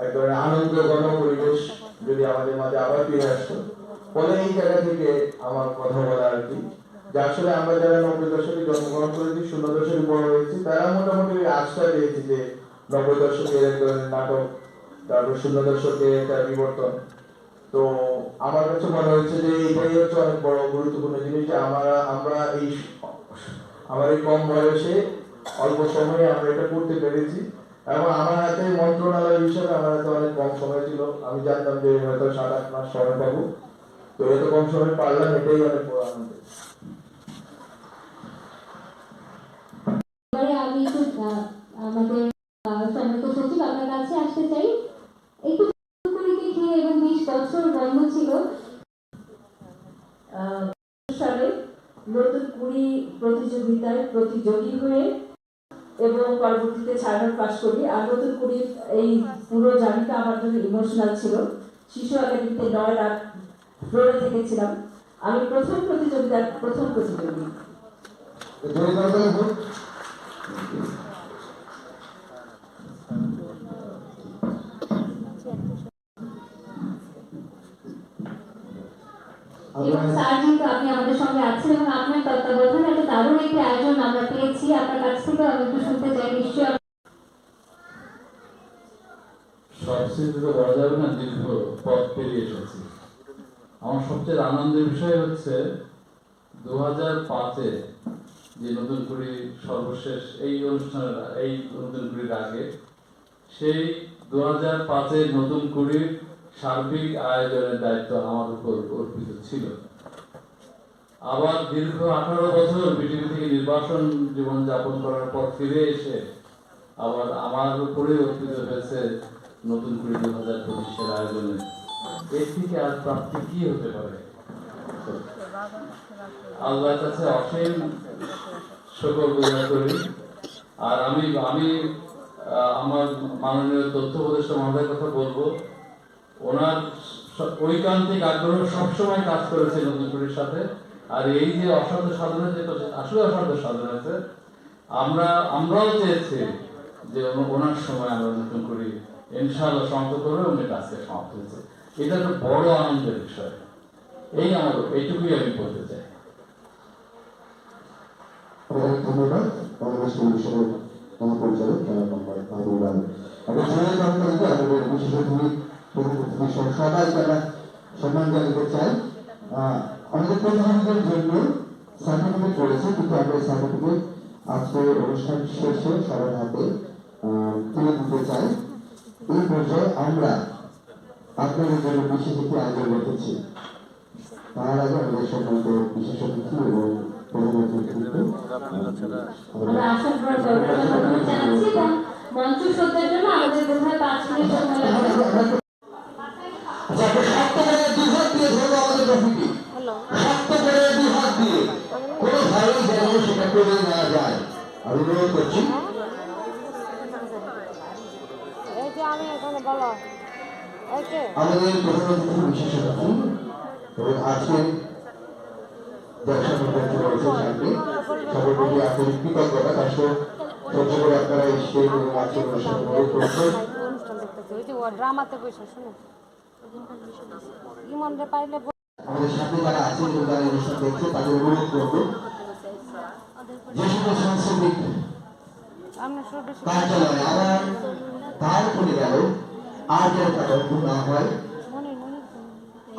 [SPEAKER 4] এক ধরনের আনন্দ ঘন পরিবেশ যদি আমাদের মাঝে আবার ফিরে আসতো। ফলে এই জায়গা থেকে আমার কথা বলা আর কি, যে আসলে আমরা যারা 90 দশকে জন্মগ্রহণ করেছি, 00 দশকে বড় হয়েছি, তারা মোটামুটি আস্থা পেয়েছি যে 90 দশকের এক ধরনের নাটক তারপর শূন্য দশকে একটা বিবর্তন। তো আমার কাছে মনে হয়েছে যে এটাই হচ্ছে অনেক বড় গুরুত্বপূর্ণ জিনিস যে আমরা আমার এই কম বয়সে অল্প সময়ে আমরা এটা করতে পেরেছি। এবং আমার হাতে মন্ত্রণালয় হিসেবে আমার হাতে অনেক কম সময় ছিল, আমি জানতাম যে হয়তো 7-8 মাস সময় পাবো, তো এত কম সময় পারলাম, এটাই অনেক বড় আনন্দ।
[SPEAKER 1] এবারে আমি একটু আমাদের সম্মানিত সচিব আপনার কাছে আসতে চাই। একটু কুড়িকে খেয়ে এবং 20 বছর বন্ধ ছিল
[SPEAKER 5] সালে নতুন কুড়ি প্রতিযোগিতায় প্রতিযোগী হয়ে এবং পরবর্তীতে ছাড়ার পাশ করি। আর নতুন কুড়ি এই পুরো জার্নিটা আমার জন্য ইমোশনাল ছিল। শিশু একাডেমিতে 9 রাত ফ্লোরে থেকেছিলাম। আমি প্রথম প্রতিযোগী।
[SPEAKER 1] এবং স্যার যেহেতু আপনি আমাদের সঙ্গে আছেন এবং আপনার তত্ত্বাবধানে একটা দারুণ একটি আয়োজন আমরা পেয়েছি, আপনার কাছ থেকে আমি একটু শুনতে চাই। নিশ্চয়ই
[SPEAKER 6] সবচেয়ে তো বলা যাবে না, দীর্ঘ পথ পেরিয়ে এসেছি। আমার সবচেয়ে আনন্দের বিষয় হচ্ছে 2005-এ যে নতুন কুড়ি সর্বশেষ এই অনুষ্ঠানের এই নতুন কুড়ির আগে সেই 2005-এর নতুন কুড়ির সার্বিক আয়োজনের দায়িত্ব আমার উপর অর্পিত ছিল। আবার দীর্ঘ 18 বছর বিটিভি থেকে নির্বাসন জীবন যাপন করার পর ফিরে এসে আবার আমার উপরে অর্পিত হয়েছে নতুন কুড়ি 2025-এর আয়োজনে। এর থেকে আর প্রাপ্তি কি হতে পারে? আল্লাহর কাছে অসীম শুকর গুজার করি। আর আমি আমার মাননীয় তথ্য উপদেষ্টা মহোদয়ের কথা বলবো, ওনার ঐকান্তিক আগ্রহ সবসময় কাজ করেছে নতুন কুড়ির সাথে। আর এই যে অসাধ্য সাধনা, যে আসলে অসাধ্য সাধনা আছে, আমরাও চেয়েছি যে ওনার সময় আমরা নতুন করি ইনশাআল্লাহ সমাপ্ত করবে, উনি কাজকে সমাপ্ত হয়েছে। এটা একটা বড় আনন্দের বিষয়। এইটুকুই আমি বলতে চাই।
[SPEAKER 2] ধন্যবাদ বাংলাদেশ টেলিভিশনের মহাপরিচালক সবাই তারা সম্মান জানাতে চাই। আমাদের প্রতিনিধিদের জন্য সার্টিফিকেট করেছে, কিন্তু আমরা সার্টিফিকেট আজকে অনুষ্ঠান শেষে সবার হাতে তুলে দিতে চাই। এই পর্যায়ে আমরা আপনাদের জন্য বিশেষ একটি আয়োজন রেখেছি। তার আগে আমাদের সম্মানিত বিশেষ অতিথি এবং
[SPEAKER 1] আমরা আশা করি জানাচ্ছি এবং মঞ্চ সজ্জার জন্য আমাদের বোধহয় 5 মিনিট সময় লাগবে।
[SPEAKER 3] হ্যালো
[SPEAKER 2] অনুরোধ করছি
[SPEAKER 3] এই যে আমি এখানে বলো এই যে
[SPEAKER 2] আমাদের প্রধান অতিথি বিশেষ অতিথি এবং আজকে ব্যবসা প্রতিমন্ত্রী রয়েছে সামনে, সবার প্রতি আন্তরিক কৃতজ্ঞতা। কষ্ট সহ্য করে আপনারা এসে এবং আজকে অনুষ্ঠান উপভোগ করছেন।
[SPEAKER 3] অনুষ্ঠান দেখতেছি ওই যে ও ড্রামাতে বসে শুনে ইমনরে পাইলে
[SPEAKER 2] আমাদের সামনে যারা আছে এবং যারা অনুষ্ঠান দেখছে তাদের অনুরোধ করবো, যে সকল সাংস্কৃতিক
[SPEAKER 3] আমরা সব বেশি
[SPEAKER 2] কার্যালয় আবার দ্বার খুলে গেল, আর যেন তা বন্ধ না হয়,
[SPEAKER 3] মনে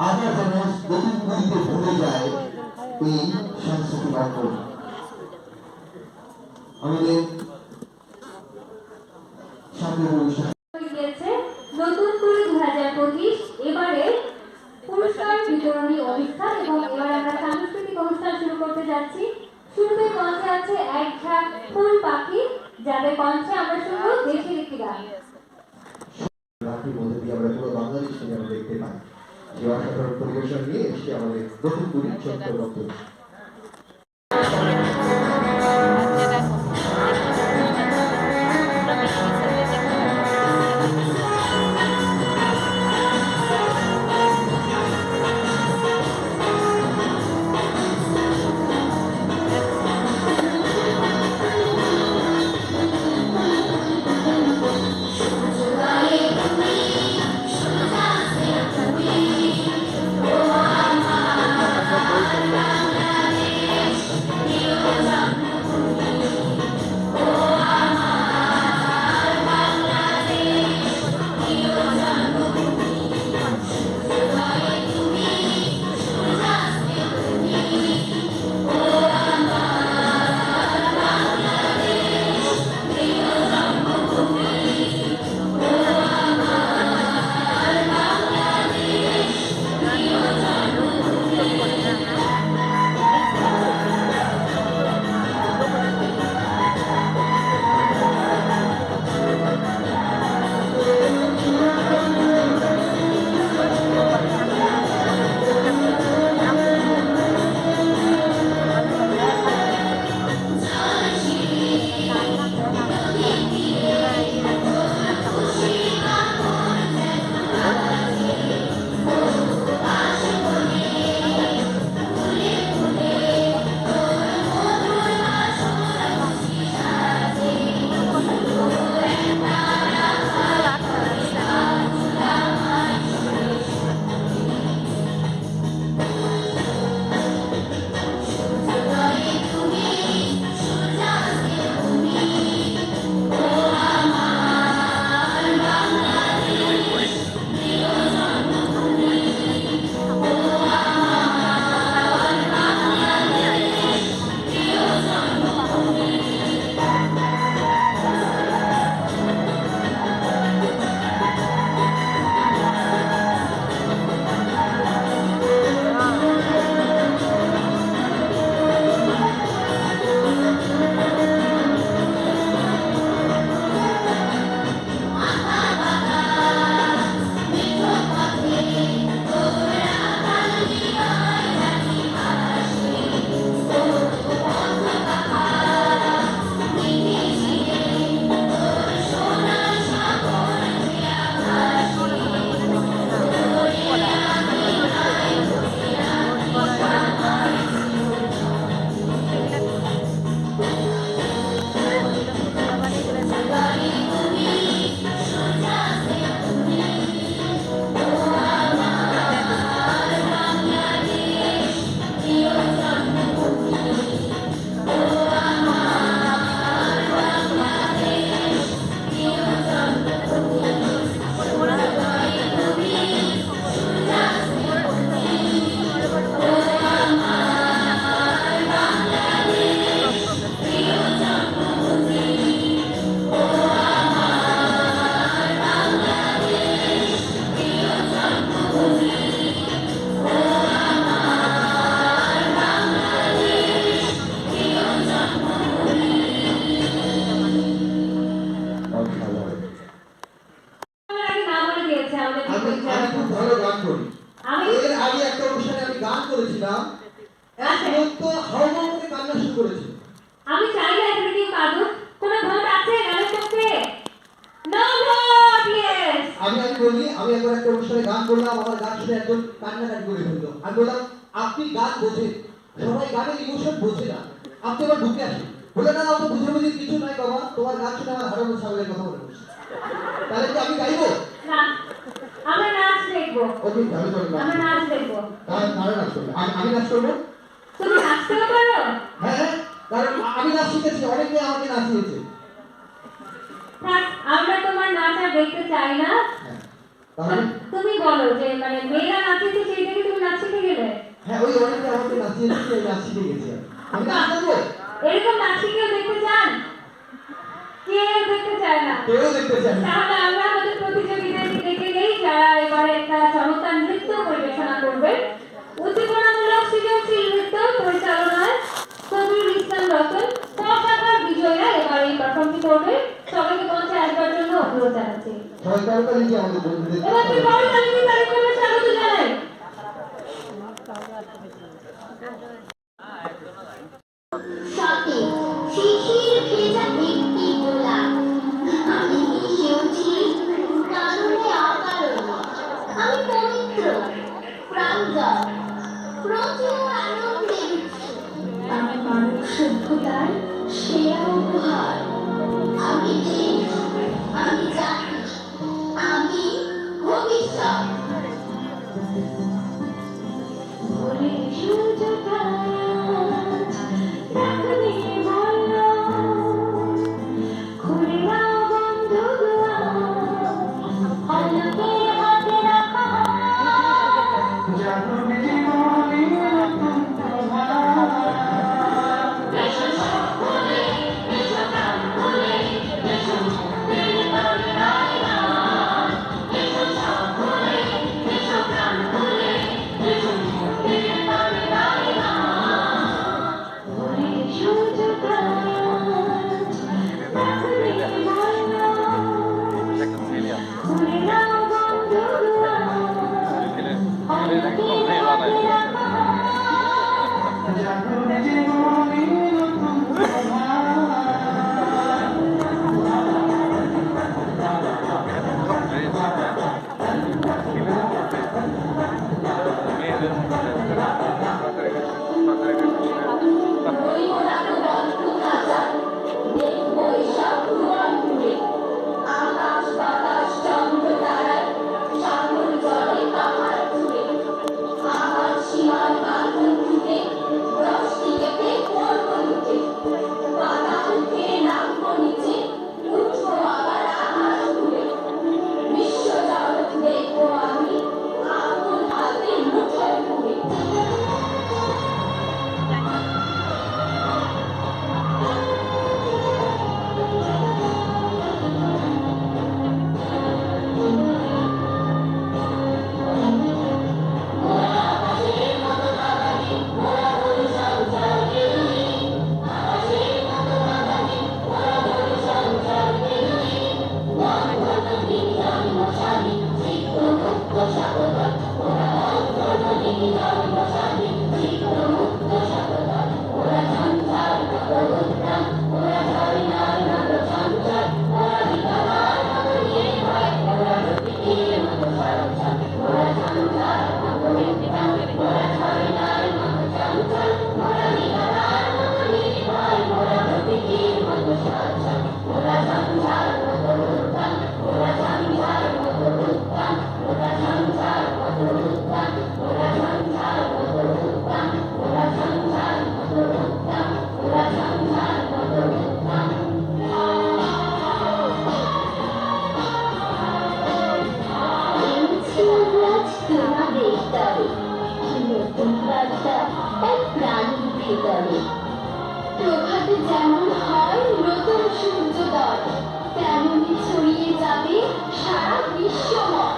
[SPEAKER 2] আবার যেন নতুন পুরীতে ভুলে যায় এই সাংস্কৃতিক অঙ্গন। আমাদের সামনের অনুষ্ঠান
[SPEAKER 1] গিয়েছে নতুন কুড়ি 2025 এবারে পুরস্কার বিতরণী অনুষ্ঠান এবং এবার আমরা সাংস্কৃতিক অনুষ্ঠান শুরু করতে যাচ্ছি। শুরুতে মঞ্চে আছে এক ঝাঁক ফুল পাখি, যাদের কণ্ঠে আমরা শুনবো দেশের একটি গান।
[SPEAKER 2] রাখির মধ্যে দিয়ে আমরা পুরো বাংলাদেশকে যেন দেখতে পাই। সেই অসাধারণ পরিবেশন নিয়ে এসে আমাদের নতুন কুড়ি ছোট্ট বক্তব্য।
[SPEAKER 7] করেছিলাম এক লোক তো হাওমাও করে কান্না শুরু করেছে।
[SPEAKER 1] আমি চাই না এখানে কেউ কাঁদুক। কোনো ভোট আছে গানের পক্ষে? No vote, yes.
[SPEAKER 7] আমি বলি, আমি একবার একটা অনুষ্ঠানে গান করলাম, আমার গান শুনে একজন কান্নাকাটি করে ফেললো। আমি বললাম আপনি গান বোঝেন, সবাই গানের ইমোশন বোঝে না, আপনি আবার ঢুকে আসেন। বলে না অত বুঝে বুঝে কিছু নাই বাবা, তোমার গান শুনে আমার হারানো ছাগলের কথা মনে পড়ছে। তাহলে কি আমি গাইবো?
[SPEAKER 1] না, আমরা নাচ দেখবো।
[SPEAKER 7] ওকে, আমি তো
[SPEAKER 1] আমরা নাচ দেখবো।
[SPEAKER 7] তাহলে নাচ করবো। আমি নাচ করবো?
[SPEAKER 1] তুমি নাচতেও পারো?
[SPEAKER 7] হ্যাঁ, কারণ আমি নাচ শিখেছি, অনেকে আমাকে নাচিয়েছে।
[SPEAKER 1] থাক, আমরা তোমার নাচ আর দেখতে চাই না।
[SPEAKER 7] তাহলে
[SPEAKER 1] তুমি বলো যে মানে মেয়েরা নাচেছে সেই দেখে তুমি নাচ শিখে গেলে?
[SPEAKER 7] হ্যাঁ, ওই অনেকে আমাকে নাচিয়েছে, আমি নাচ শিখে গেছি। আমি নাচ করবো?
[SPEAKER 1] এরকম নাচ কি কেউ দেখতে চান? কেউ দেখতে চায় না।
[SPEAKER 7] কেউ দেখতে চায় না।
[SPEAKER 1] তাহলে আমরা আমাদের প্রতিযোগীদেরকে ডেকে নেই, যারা এবারে একটা চমৎকার নৃত্য পরিবেশনা করবে। উদ্দীপনামূলক সৃজনশীল নৃত্য পরিচালনায় কবির ইসলাম রতন ক শাখার বিজয়ীরা এবার এই পারফর্মটি করবে। সবাইকে মঞ্চে আসবার জন্য অনুরোধ জানাচ্ছি।
[SPEAKER 7] সবাই করতালি দিয়ে আমাদের বন্ধুদের
[SPEAKER 1] এবার কি করতালি দিয়ে তাদেরকে স্বাগত জানাই।
[SPEAKER 3] সাথে শিশির ভেজা একটি গোলাপ, আমি মিশে উঠি কারণে অকারণে, আমি পবিত্র প্রাঞ্জল, প্রচুর আনন্দে উঠছি, আমি মানব সভ্যতার সেরা উপহার, আমি দেশ, আমি জাতি, আমি ভবিষ্যৎ। ভোরে সূর্য প্রভাতে যেমন হয় নতুন সূর্যোদয়, তেমনি ছড়িয়ে যাবে সারা বিশ্বময়।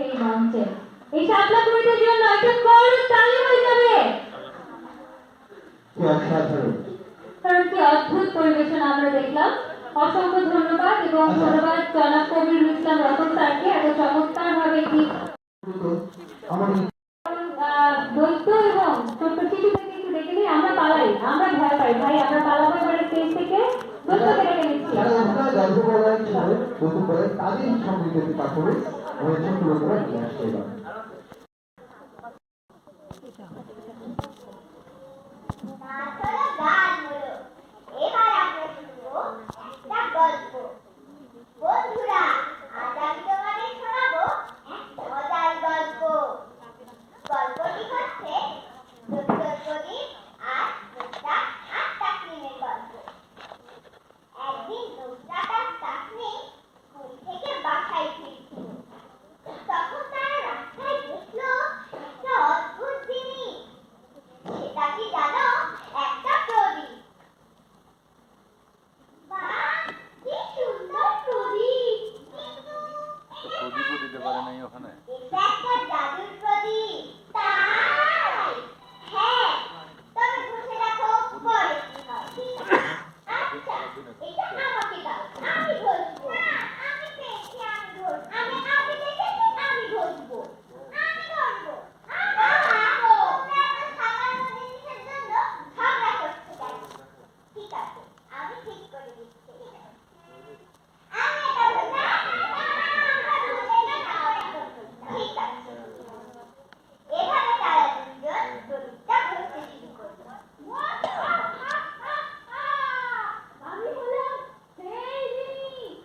[SPEAKER 1] এই মঞ্চে এই শাপলা কবিতার জন্য একটা করুণ তালি হয়ে যাবে।
[SPEAKER 7] কি অসাধারণ!
[SPEAKER 1] কারণ কি অদ্ভুত পরিবেশনা আমরা দেখলাম। অসংখ্য ধন্যবাদ এবং ধন্যবাদ জনাব কবিরুল ইসলাম রতন স্যারকে এত চমৎকারভাবে একটি
[SPEAKER 7] আমাদের
[SPEAKER 1] দৈত্য এবং ছোট্ট শিশু থেকে একটু ডেকে নিয়ে আমরা পালাই, আমরা ভয় পাই ভাই, আমরা পালাবো এবারে স্টেজ থেকে, দৈত্যকে ডেকে নিচ্ছি।
[SPEAKER 7] যারা অভিনয় গল্প বলার ছিল নতুন করে তাদের সম্মিলিত একটি পাঠ্যবই আমাদের ছোট্ট লোকেরা নিয়ে আসছে এবার।
[SPEAKER 8] নাচ হলো গান হলো। এবার আমরা শুনবো একটা গল্প। বন্ধুরা, আজ আমি তোমাদের শোনাবো একটা মজার গল্প। গল্পটি হচ্ছে ডক্টর প্রদীপ আর নুসরাত আর তাসনিমের গল্প। একদিন নুসরাত আর তাসনিম স্কুল থেকে বাসায় ফিরছিল। তখন তারা রাস্তায় দেখলো একটা অদ্ভুত জিনিস। সেটা কি জানো? একটা প্রদীপ। বাহ, কি সুন্দর প্রদীপ! কিন্তু
[SPEAKER 6] প্রদীপও দিতে পারে নাই ওখানে।
[SPEAKER 8] এটা একটা জাদুর প্রদীপ। তাই? হ্যাঁ, তবে বুঝে রাখো পরে কি হয়। আচ্ছা, এটা আমাকে দাও, আমি ঘষবো। আমি পেয়েছি, আমি ঘষবো। আমি দেখেছি, আমি ঘষবো। আমি ঘষবো। তোমরা এত সামান্য জিনিসের জন্য ঝগড়া করতে চাই। ঠিক আছে, আমি ঠিক করে দিচ্ছি। আমি এটা ঠিক আছে। এভাবে তারা দুজন প্রদীপটা ঘষতে শুরু করলো। আমি হলাম সেই জিনিস,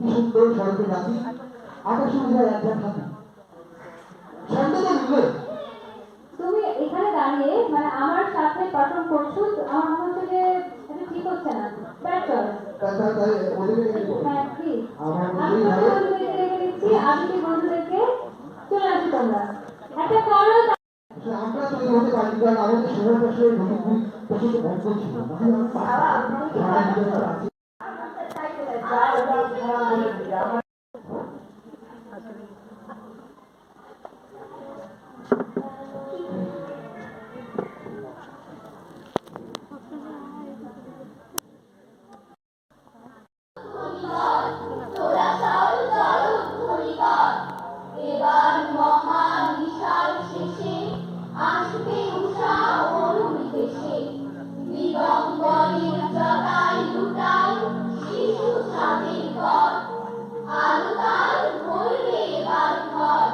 [SPEAKER 7] কি সুন্দর সড়কে রাখি আকাশে উঠে এক ঝাঁক হাতি সন্ধ্যা তো মিলবে
[SPEAKER 1] তুমি এখানে দাঁড়িয়ে মানে আমার সাথে পারফর্ম করছো, আমার মনে হচ্ছে যে এটা ঠিক হচ্ছে না। ব্যাক চলো।
[SPEAKER 7] তাই ওদেরকে রেখে দেবো।
[SPEAKER 1] হ্যাঁ প্লিজ।
[SPEAKER 7] আমার
[SPEAKER 1] আমি
[SPEAKER 7] বন্ধুই ভালো
[SPEAKER 1] বন্ধুদেরকে রেখে দিচ্ছি, আমি কি বন্ধুদেরকে চলে আসি তোমরা। একটা করো।
[SPEAKER 7] আসলে আমরা তৈরি হতে পারি কারণ আমাদের সময়টা আসলে নতুন করে প্রচন্ড বন্ধ ছিল নাহলে আমি পারতাম।
[SPEAKER 8] তোরা চল চল ধ্বনি কর এবার মহা বিশাল শেষে আসবে উষা অরুণ দেশে দিগম্বরের জটায় লুটায় শিশু ছাদের ঘর আলোতাল ভরবে এবার ঘর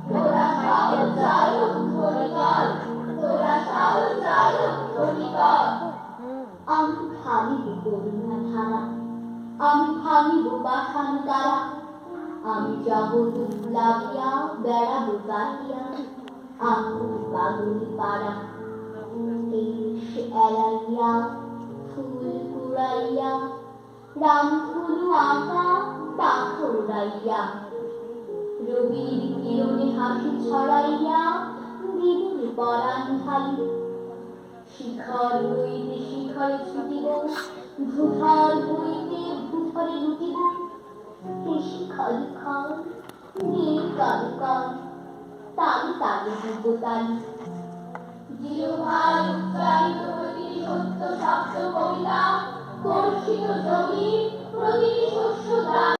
[SPEAKER 8] তোরা চল চল ধ্বনি কর তোরা চল চল ধ্বনি কর আমি ভাবিব করুণা ধারা আমি ভাঙিব পাখান তারা আমি যাব লাগিয়া বেড়াবো কাটিয়া আকুল পাগলি পাড়া দেশ এলাইয়া ফুল কুড়াইয়া রামধনু আঁকা পাখা উড়াইয়া রবির কিরণে হাসি ছড়াইয়া দিদির পরাণ ঢালি শিখর হইতে শিখরে ছুটিব ভূধর হইতে ভূধরে লুটিব দেশি খল খল নীল কল কল তালি তালি দিব তালি জিহ্বার উচ্চারিত প্রতিটি সত্য শব্দ কবিতা কর্ষিত জমি প্রতিটি শস্য দান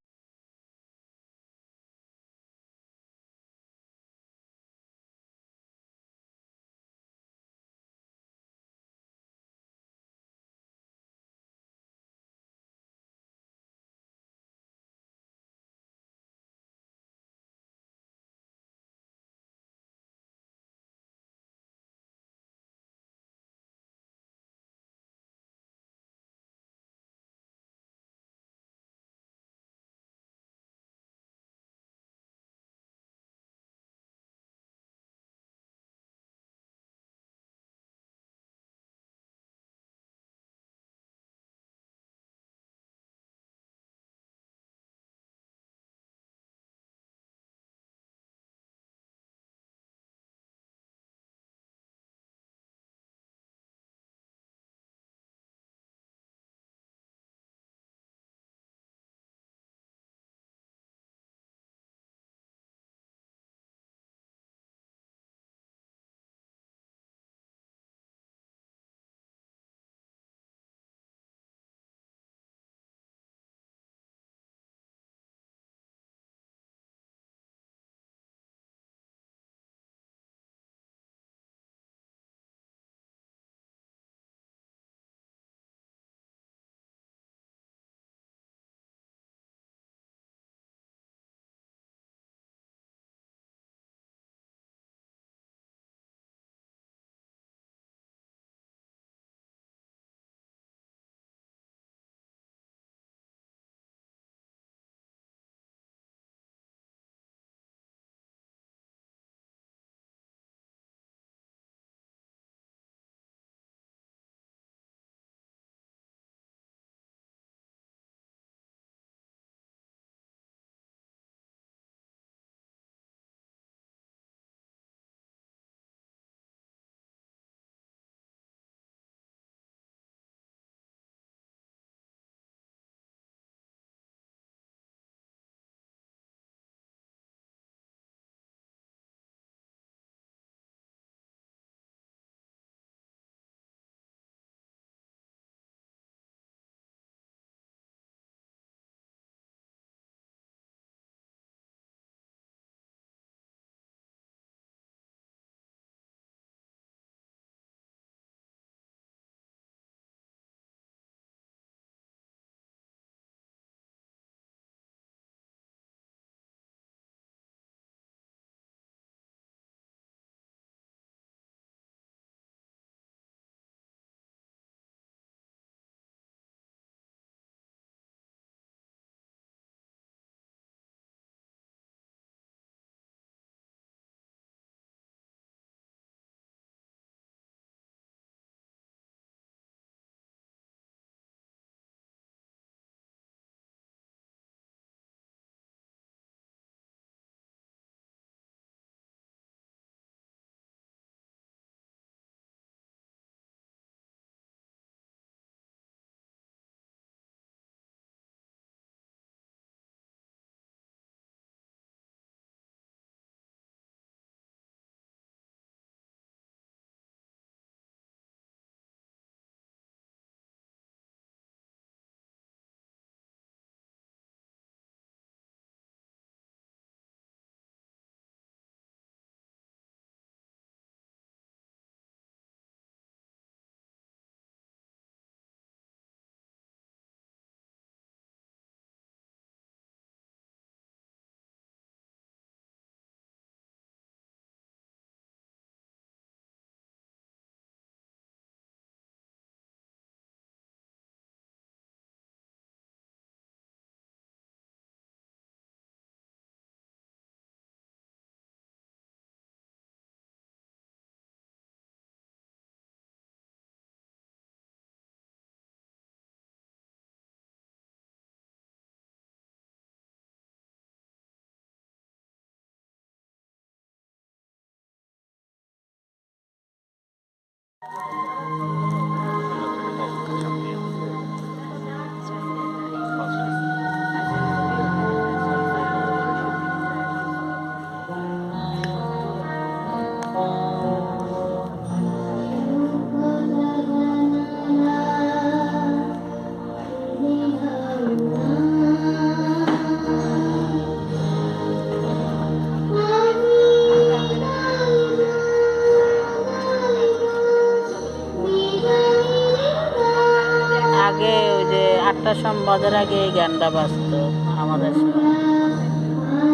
[SPEAKER 9] আগে ওই যে 8টার সময় বাজার আগে এই গানটা বাজতো আমাদের সময়।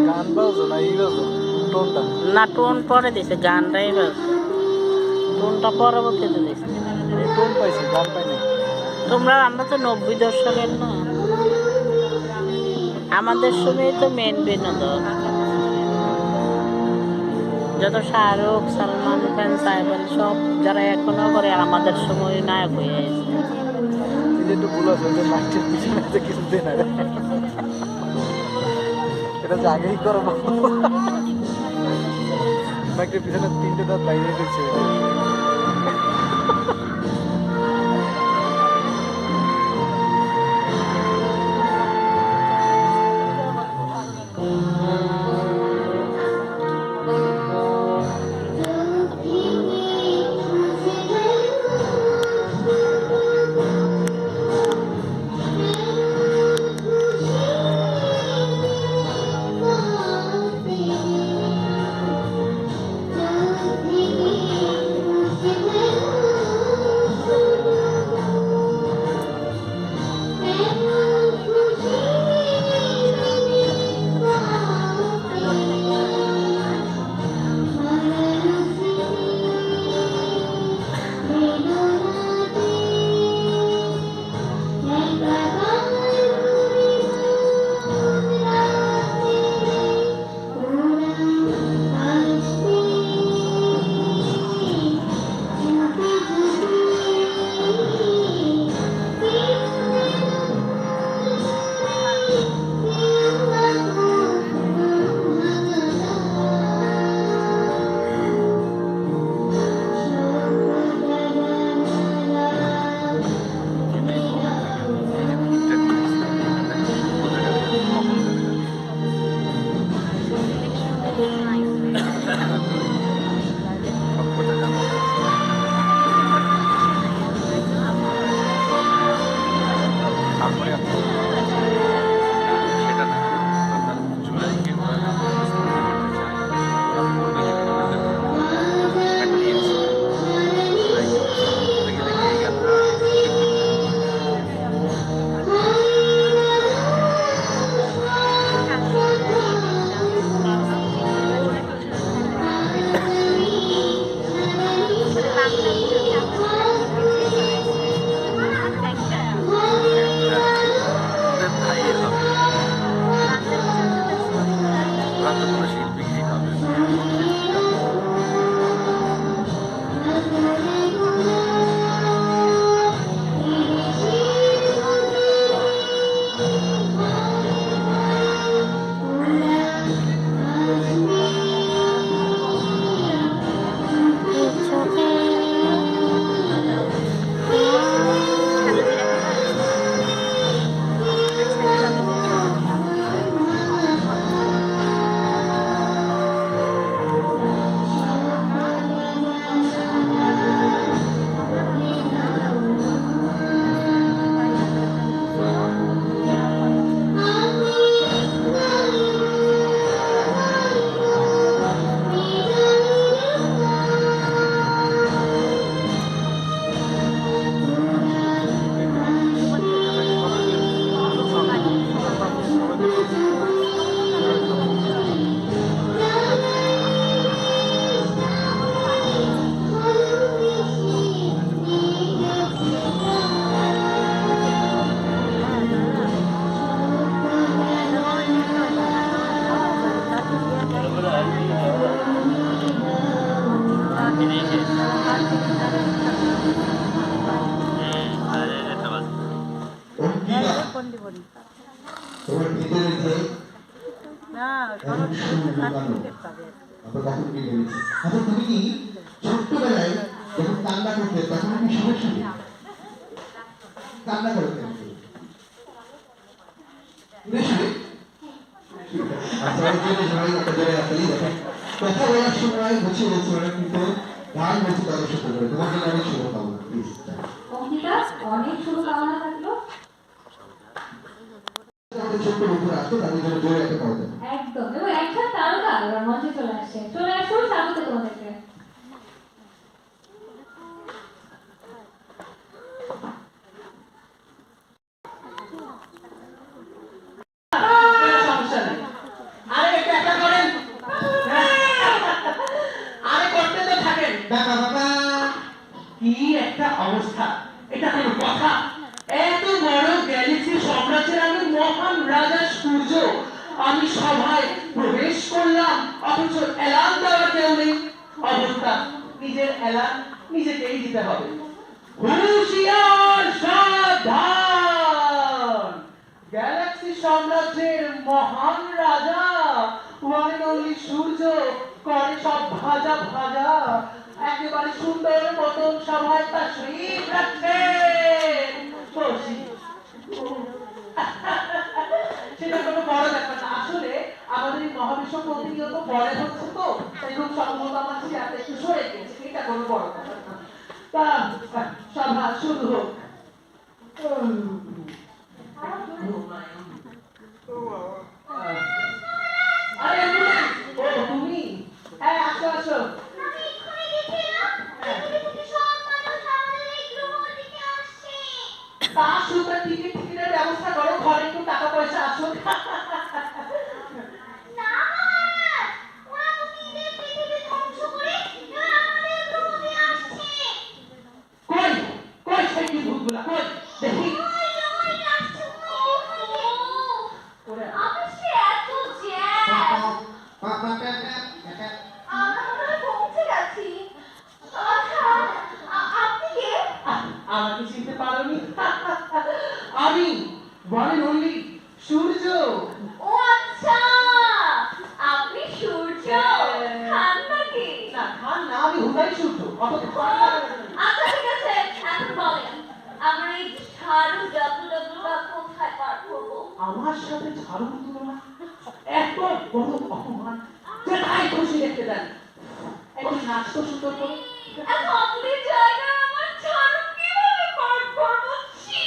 [SPEAKER 7] গান বাজো না এই বাজো টোনটা?
[SPEAKER 9] না, টোন পরে দিছে, গানটাই বাজতো। টোনটা পরবর্তীতে দিছে।
[SPEAKER 7] টোন পাইছি, গান পাইনি।
[SPEAKER 9] আমরা তো 90 দশকের না, আমাদের সময় তো মেন বিনোদন যত শাহরুখ, সালমান খান, সাইফ আলী সব যারা এখনো করে আমাদের সময় নায়ক হয়ে আছে।
[SPEAKER 7] একটু ভুল আছে, ওই যে লাইটের পিছনে যে কিছু দেয় না, এটা যে আগেই করবো। লাইটের পিছনে 3টে দাঁত বাইরে গেছে।
[SPEAKER 2] তোমার ভিতরে যে
[SPEAKER 9] না
[SPEAKER 2] আমরা কখন কি বলেছি? আচ্ছা তুমি কি ছোট্টবেলায়
[SPEAKER 7] যখন কান্না করতেন তখন কি সমস্যা নেই? কান্না করতেন আচ্ছা, ওই জন্য সবাই একটা জোরে হাততালি দেখেন। কথা বলার সময় গুছিয়ে বলছি ওরা কিন্তু গান বলছি তাদের সাথে করে। তোমার জন্য অনেক শুভকামনা, প্লিজ।
[SPEAKER 1] অঙ্কিতা, অনেক শুভকামনা থাকলো।
[SPEAKER 7] আমাদের ছোট্ট বন্ধুরা আসতো, তাদের জন্য জোরে একটা করতেন।
[SPEAKER 1] একদম, এবং একটা তারকা এবার মঞ্চে চলে আসছে। চলে আসো, স্বাগত তোমাদেরকে।
[SPEAKER 10] সমস্যা নেই। আরে একটু একটা করেন। আরে করতে তো থাকেন।
[SPEAKER 7] বাবা বাবা,
[SPEAKER 10] কি একটা অবস্থা, এটা কোনো কথা? এত বড় গ্যালাক্সি সাম্রাজ্যের আমি মহান রাজা সূর্য, আমি সভায় প্রবেশ করলাম, অথচ এলান দেওয়ার কেউ নেই। অবস্থা, নিজের এলান নিজেকেই দিতে হবে। হুঁশিয়ার, সাবধান! গ্যালাক্সি সাম্রাজ্যের মহান রাজা ওয়ান অনলি সূর্য করে সব ভাজা ভাজা, একেবারে সুন্দর মতন সভায় তার শরীর রাখছেন। বসি। সেটা কোনো বড় ব্যাপার না। আসলে আমাদের এই মহাবিশ্ব প্রতিনিয়ত বড় হচ্ছে, তো তাই খুব সম্ভবত আমার চেয়ারটা একটু সরে গিয়েছে। এটা কোনো বড় ব্যাপার না। তা সভা শুরু হোক। আরে ও তুমি? হ্যাঁ, আসো আসো।
[SPEAKER 8] আমি এক্ষুনি দেখলাম পৃথিবী থেকে সব মানুষ আমাদের এই গ্রহের দিকে আসছে।
[SPEAKER 10] তা সুন্দর টিকিটের ব্যবস্থা করো, ঘরে একটু টাকা পয়সা আসুক।
[SPEAKER 8] না মহারাজ, ওরা তো নিজের পৃথিবী ধ্বংস করে এবার আমাদের গ্রহে আসছে।
[SPEAKER 10] কই কই সেই কি ভূতগুলা, কই দেখি।
[SPEAKER 8] ওই ওই আসছে, ওই
[SPEAKER 10] ওরে
[SPEAKER 8] আকাশে এত জ্যাম, আমরা মনে হয় পৌঁছে গেছি। আচ্ছা, আপনি কে?
[SPEAKER 10] আমাকে চিনতে পারোনি? আমি বলেন অনলি সূর্য।
[SPEAKER 8] ও আচ্ছা, আপনি সূর্য খান নাকি?
[SPEAKER 10] না খান না, আমি হুদাই সূর্য। অত খান
[SPEAKER 8] ও,
[SPEAKER 10] লাগে না।
[SPEAKER 8] আচ্ছা ঠিক আছে, এখন বলেন আমরা এই ঝাড়ু ডাব্লিউডাব্লিউটা কোথায় পার করবো?
[SPEAKER 10] আমার সাথে ঝাড়ু তুলনা, এত বড় অপমান, যেটাই খুশি দেখতে দেন। একটু নাচ তো সুন্দর করে।
[SPEAKER 8] এত অপরির জায়গায় আমার ঝাড়ু কিভাবে পার করবো? ছি!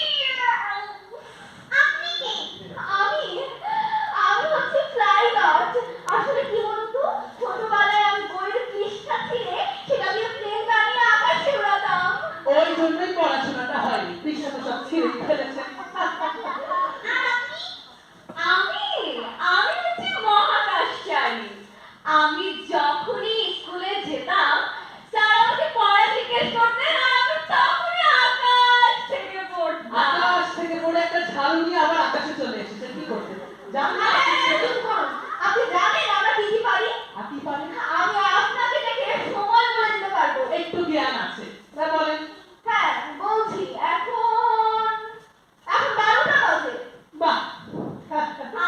[SPEAKER 8] আপনি কে? আমি আমি হচ্ছে ফ্লাইগার্ড। আসলে কি বলতো, ছোটবেলায় আমি বইয়ের পৃষ্ঠা ছিঁড়ে সেটা দিয়ে প্লেন বানিয়ে আকাশে উড়াতাম।
[SPEAKER 10] ওই জন্যই পড়াশোনাটা হয়নি, পৃষ্ঠা তো সব ছিঁড়ে ফেলেছে।
[SPEAKER 8] আর আপনি? আমি আমি হচ্ছে মহাকাশচারী। আমি যখনই স্কুলে যেতাম, স্যার আমাকে পড়া জিজ্ঞেস করতেন আর আমি তখনই আকাশ থেকে পড়তাম।
[SPEAKER 10] আকাশ থেকে পড়ে একটা ঝাড়ু নিয়ে আবার আকাশে চলে এসেছে, কি করতে জানেন না?
[SPEAKER 8] চুপ করুন। আপনি জানেন আমরা কি কি পারি?
[SPEAKER 10] হাতি পারে না?
[SPEAKER 8] আমি আপনাকে দেখে সময় বলে দিতে পারবো।
[SPEAKER 10] একটু জ্ঞান আছে, তা বলেন।
[SPEAKER 8] হ্যাঁ বলছি, এখন 12টা বাজে।
[SPEAKER 10] বাহ,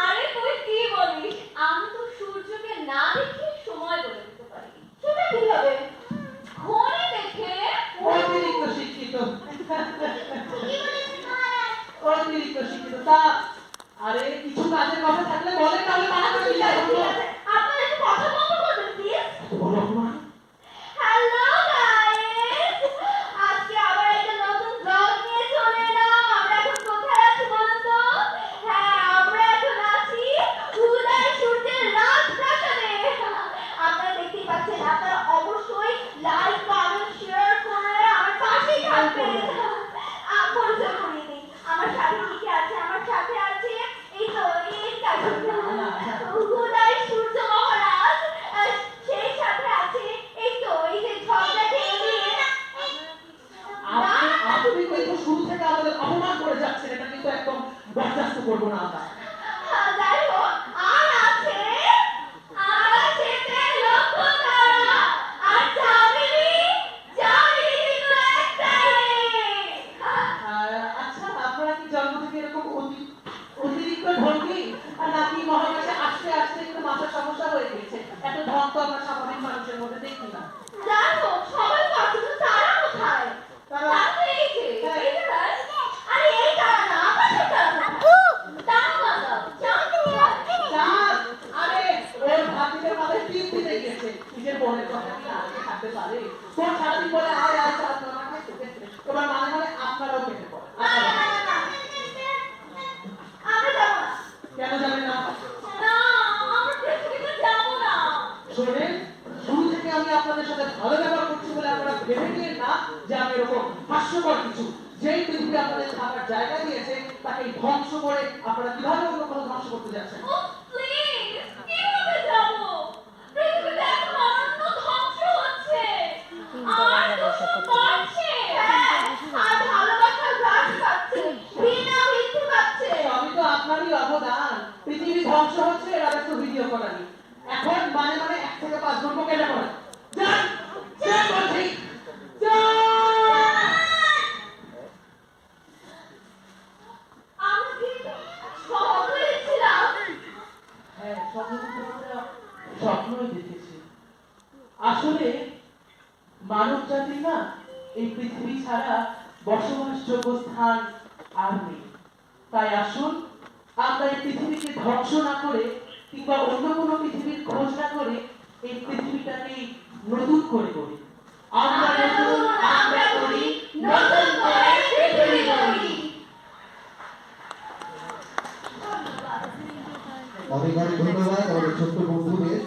[SPEAKER 8] আরে তুই কি বলিস, আমি তো সূর্যকে না দেখে সময় বলে দিতে পারি। সেটা কিভাবে? ঘড়ি দেখে।
[SPEAKER 10] অতিরিক্ত শিক্ষিত।
[SPEAKER 8] কি বলেছেন মহারাজ?
[SPEAKER 10] অতিরিক্ত শিক্ষিত। তা আরে কিছু কাজের কথা থাকলে বলেন, তাহলে মানা করে দিই।
[SPEAKER 8] ঠিক আছে
[SPEAKER 10] নিজের বোনের কথা কি না রেখে থাকতে পারে? তোর সারাদিন বলে আয় আয় চাল মামা খেতে খেতে, এবার মানে মানে আপনারাও খেতে পড়ে।
[SPEAKER 8] আমি যাবো না।
[SPEAKER 10] কেন যাবেন না?
[SPEAKER 8] না, আমরা পৃথিবীতে যাবো না।
[SPEAKER 10] শোনেন, শুরু থেকে আমি আপনাদের সাথে ভালো ব্যবহার করছি বলে আপনারা ভেবে নিয়েন না যে আমি এরকম হাস্যকর কিছু। যেই পৃথিবী আপনাদের থাকার জায়গা দিয়েছে তাকে ধ্বংস করে আপনারা কিভাবে অন্য কোনো ধ্বংস করতে যাচ্ছেন?
[SPEAKER 8] ও প্লিজ, কিভাবে যাবো? পৃথিবীতে এখন অরণ্য ধ্বংস হচ্ছে। আর দূষণ বাড়ছে। আর ভালোবাসার হ্রাস পাচ্ছে। ঘৃণা বৃদ্ধি পাচ্ছে।
[SPEAKER 10] আমি তো আপনারই অবদান। পৃথিবী ধ্বংস হচ্ছে এরা একটু ভিডিও করানি। এখন মানে মানে 1 থেকে 5 গল্প কেটে পড়ে। যান, যান বলছি, যান।
[SPEAKER 8] আমরা কি শহরে ছিলাম?
[SPEAKER 10] হ্যাঁ, স্বপ্নই দেখেছি। আসলে মানব জাতির না এই পৃথিবী ছাড়া বসবাসযোগ্য স্থান আর নেই। তাই আসুন আমরা এই পৃথিবীকে ধ্বংস না করে কিংবা অন্য কোনো পৃথিবীর খোঁজ না করে এই পৃথিবীটাকে নতুন করে করি। আমরা নতুন, আমরা করি, নতুন করে পৃথিবী গড়ি।
[SPEAKER 2] অনেক অনেক ধন্যবাদ আমাদের ছোট্ট বন্ধুদের।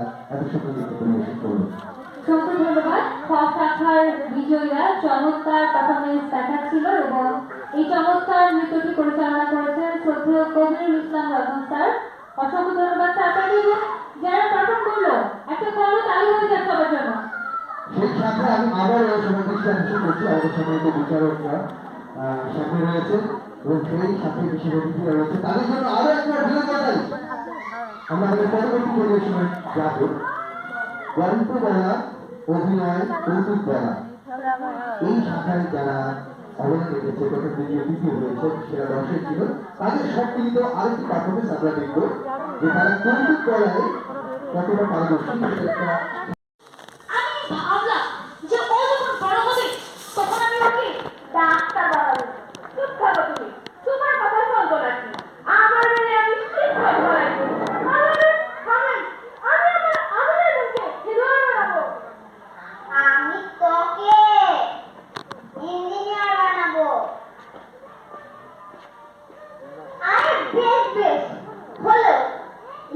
[SPEAKER 2] তারা এত সুন্দর নৃত্য পরিবেশন করলো।
[SPEAKER 1] অসংখ্য ধন্যবাদ। খ শাখার বিজয়ীরা চমৎকার পারফরমেন্স দেখাচ্ছিল এবং এই চমৎকার নৃত্যটি পরিচালনা করেছেন শ্রদ্ধেয় কবিরুল ইসলাম রতন স্যার। অসংখ্য ধন্যবাদ স্যার আপনাকে এবং যারা পারফর্ম করলো একটা করতালি হয়ে যাক সবার জন্য।
[SPEAKER 2] সেই সাথে আমি আবার এই সমাবেশে অংশ করছি, আমাদের সম্মানিত বিচারকরা সামনে রয়েছে এবং সেই সাথে বিশেষ অতিথিরা রয়েছে, তাদের জন্য আরো একবার বিনোদন। আমরা আমাদের পরবর্তী পরিবেশনে যাব গল্প বলা, অভিনয়, কৌতুক বলা। এই শাখায় যারা অবদান রেখেছে, প্রথম দ্বিতীয় তৃতীয় হয়েছে, সেরা 10 ছিল, তাদের সম্মিলিত আরেকটি পারফরমেন্স আমরা দেখব যে তারা কৌতুক বলায় কতটা পারদর্শী। একটা
[SPEAKER 8] আমি ভাবলাম যে ও যখন বড় হবে তখন আমি ওকে ডাক্তার বানাবো। চুপ থাকো তুমি, তোমার কথা বলবো নাকি? আমার মেয়ে আমি শিক্ষক বানাবো। আমি তোকে ইঞ্জিনিয়ার বানাবো। আরে বেশ বেশ, হলো।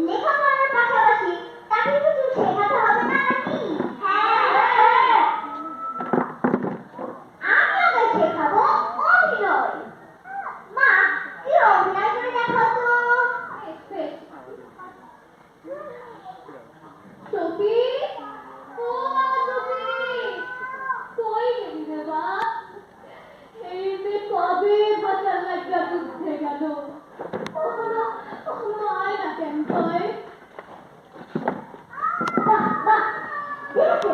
[SPEAKER 8] লেখাপড়ার পাশাপাশি তাকে কিছু শেখাতে হবে না নাকি? হ্যাঁ, আমি ওকে শেখাবো অভিনয়। মা, তুই অভিনয় করে দেখাও তো। সফি, ও বাবা সফি, কই গেলি রে বাপ? এই যে কবে বাঁচার লাগা বুঝতে গেল, কখনো আয় না কেন কয়? বাহ বাহ, দেখেছে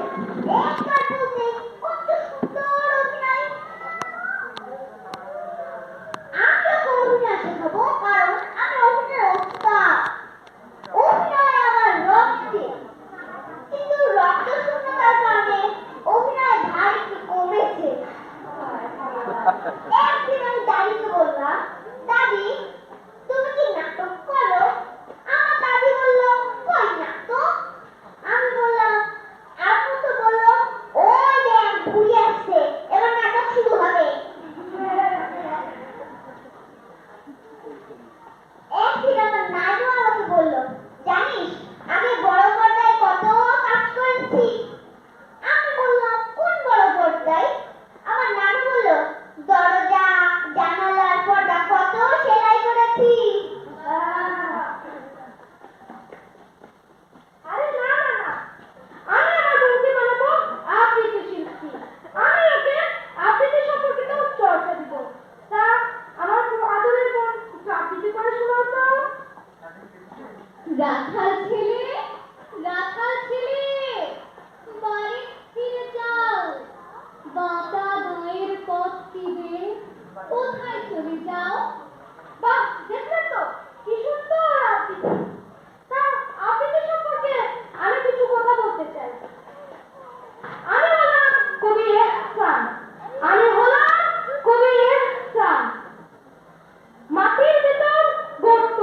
[SPEAKER 8] একবার বলতে কত সুন্দর অভিনয়। আমি ওকে অভিনয় শেখাবো কারণ আমি অভিনয়ের ওস্তাদ। অভিনয় আমার রক্তে, কিন্তু রক্ত শূন্যতার কারণে অভিনয় ধার একটু কমেছে। একদিন আমি দাদিকে বললাম, দাদি তুমি কি নাটক করো? আমার দাদি বলল, কই নাটক? আমি বললাম, আপু তো বললো ওই দেখ ঘুরে আসছে, এবার নাটক শুরু হবে। একদিন আমার নানু আমাকে বলল, জানিস আমি বড় পর্দায় কত কাজ করেছি? আমি বললাম, কোন বড় পর্দায়? আমার নানু বলল, দরজা জানালার পর্দা কত সেলাই করেছি। আরে না না না, আমি আমার বোনকে বানাবো আবৃত্তি শিল্পী। আমি ওকে আবৃত্তি সম্পর্কিত চর্চা দিব। তা আমার আদরের বোন একটু আবৃত্তি করে শোনাও তো। রাখাল ছেলে, রাখাল ছেলে, বাড়ি ফিরে যাও। বাঁকা গায়ের পথ টিপে কোথায় চলে যাও? বাহ, দেখলেন তো কি সুন্দর আবৃত্তি। তা আবৃত্তি সম্পর্কে আমি কিছু কথা বলতে চাই। আমি হলাম কবি এহসান। আমি হলাম কবি এহসান। মাটির ভিতর গর্ত,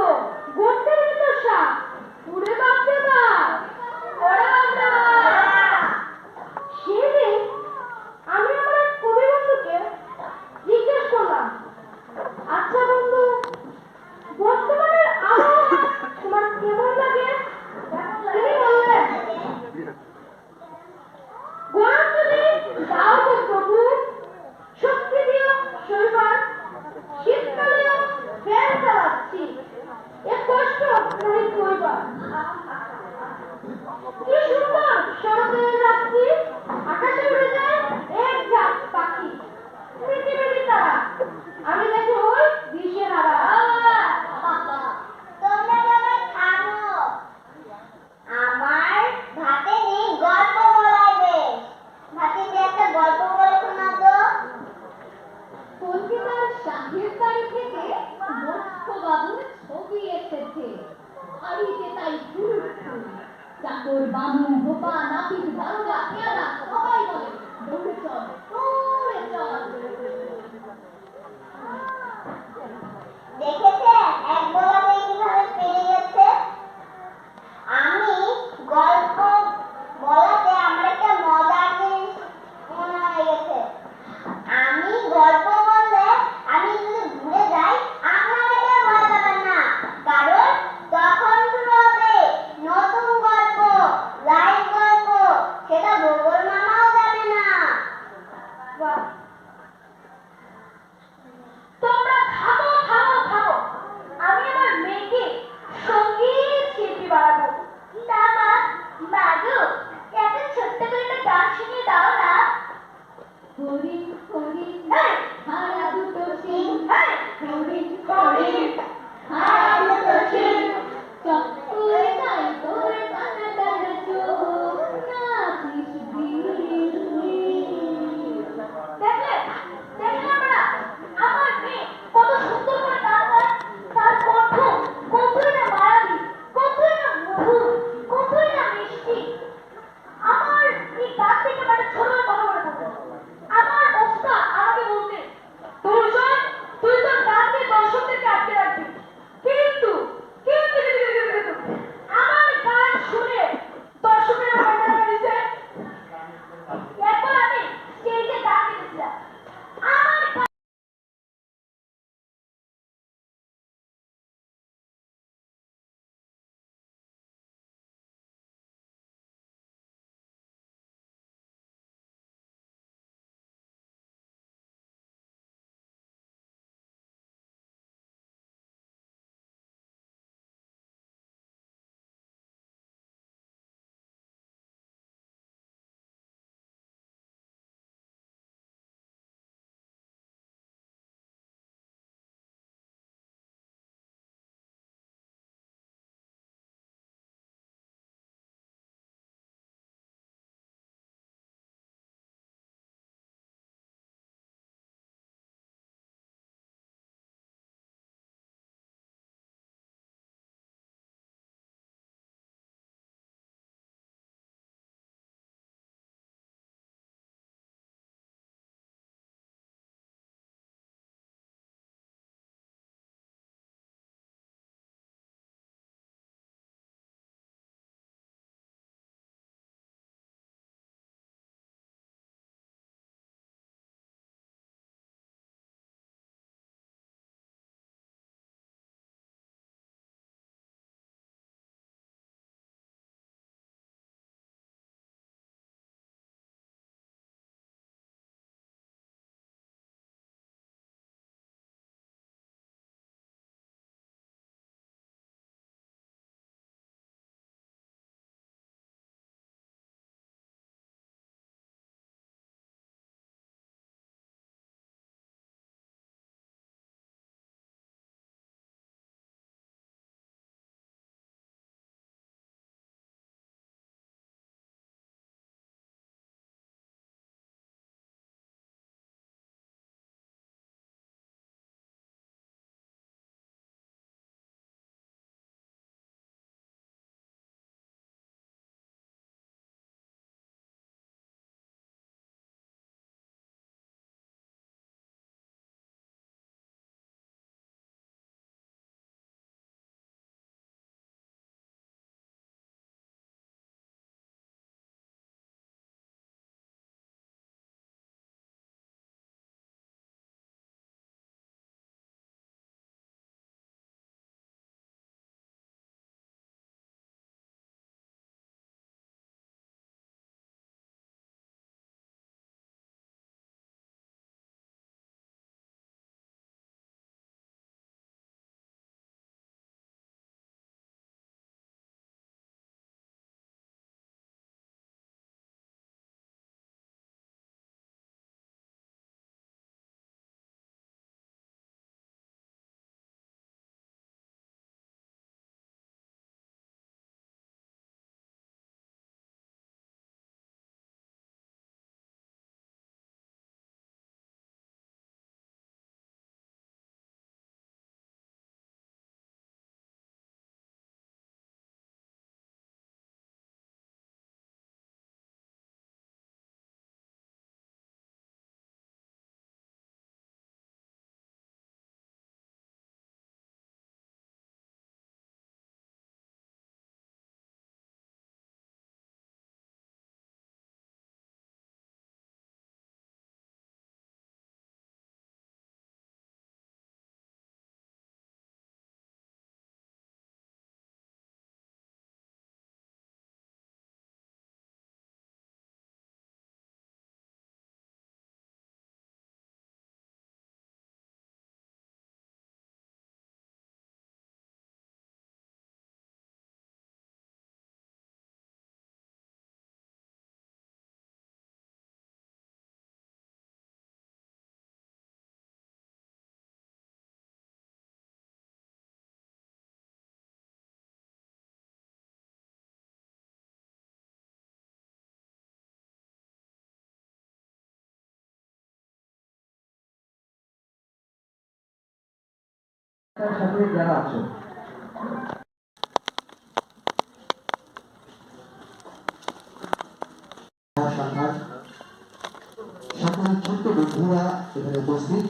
[SPEAKER 8] গর্তের ভিতর সাপ। উড়ে বাপরে বাপ, ওরে বাপরে বাপ। সেদিন আমি আমার এক কবি বন্ধুকে জিজ্ঞেস করলাম, আচ্ছা বন্ধু, বর্তমানের আবহাওয়া তোমার কেমন লাগে? তিনি বললেন, গরম যদি দাও তো প্রভু, শক্তি দিও শৈবাল। শীতকালেও ফ্যান চালাচ্ছি, এ কষ্ট নাহি কইবার। কি সুন্দর শরতের রাত্রি, আকাশে উড়ে যায় এক ঝাঁক পাখি, পৃথিবীর তারা। আমি দেখি ওই দিশে হারা। তোমরা সবাই থামো, আমার ভাতে নেই গল্প বলার বেশ। ভাতে যে একটা গল্প বলে শোনা তো। কলকাতার শাহের বাড়ি থেকে বক্ষ বাবুর ছবি এসেছে, হাড়িতে তাই ফুল ফুল। চাকর বাবু গোপা নাপিত দারোগা পেয়ারা সবাই বলে, দৌড়ে চল দৌড়ে চল। দেখেছে এক বলাতে কিভাবে পেরে গেছে। আমি গল্প বলাতে আমার একটা মজার জিনিস মনে হয়ে গেছে। আমি গল্প বললে আমি যদি ভুলে যাই, আপনারা কেউ ভয় পাবেন না, কারণ তখন শুরু হবে নতুন গল্প।
[SPEAKER 7] তার সাথে যারা আছো
[SPEAKER 2] শাখার সকল ছোট্ট বন্ধুরা এখানে উপস্থিত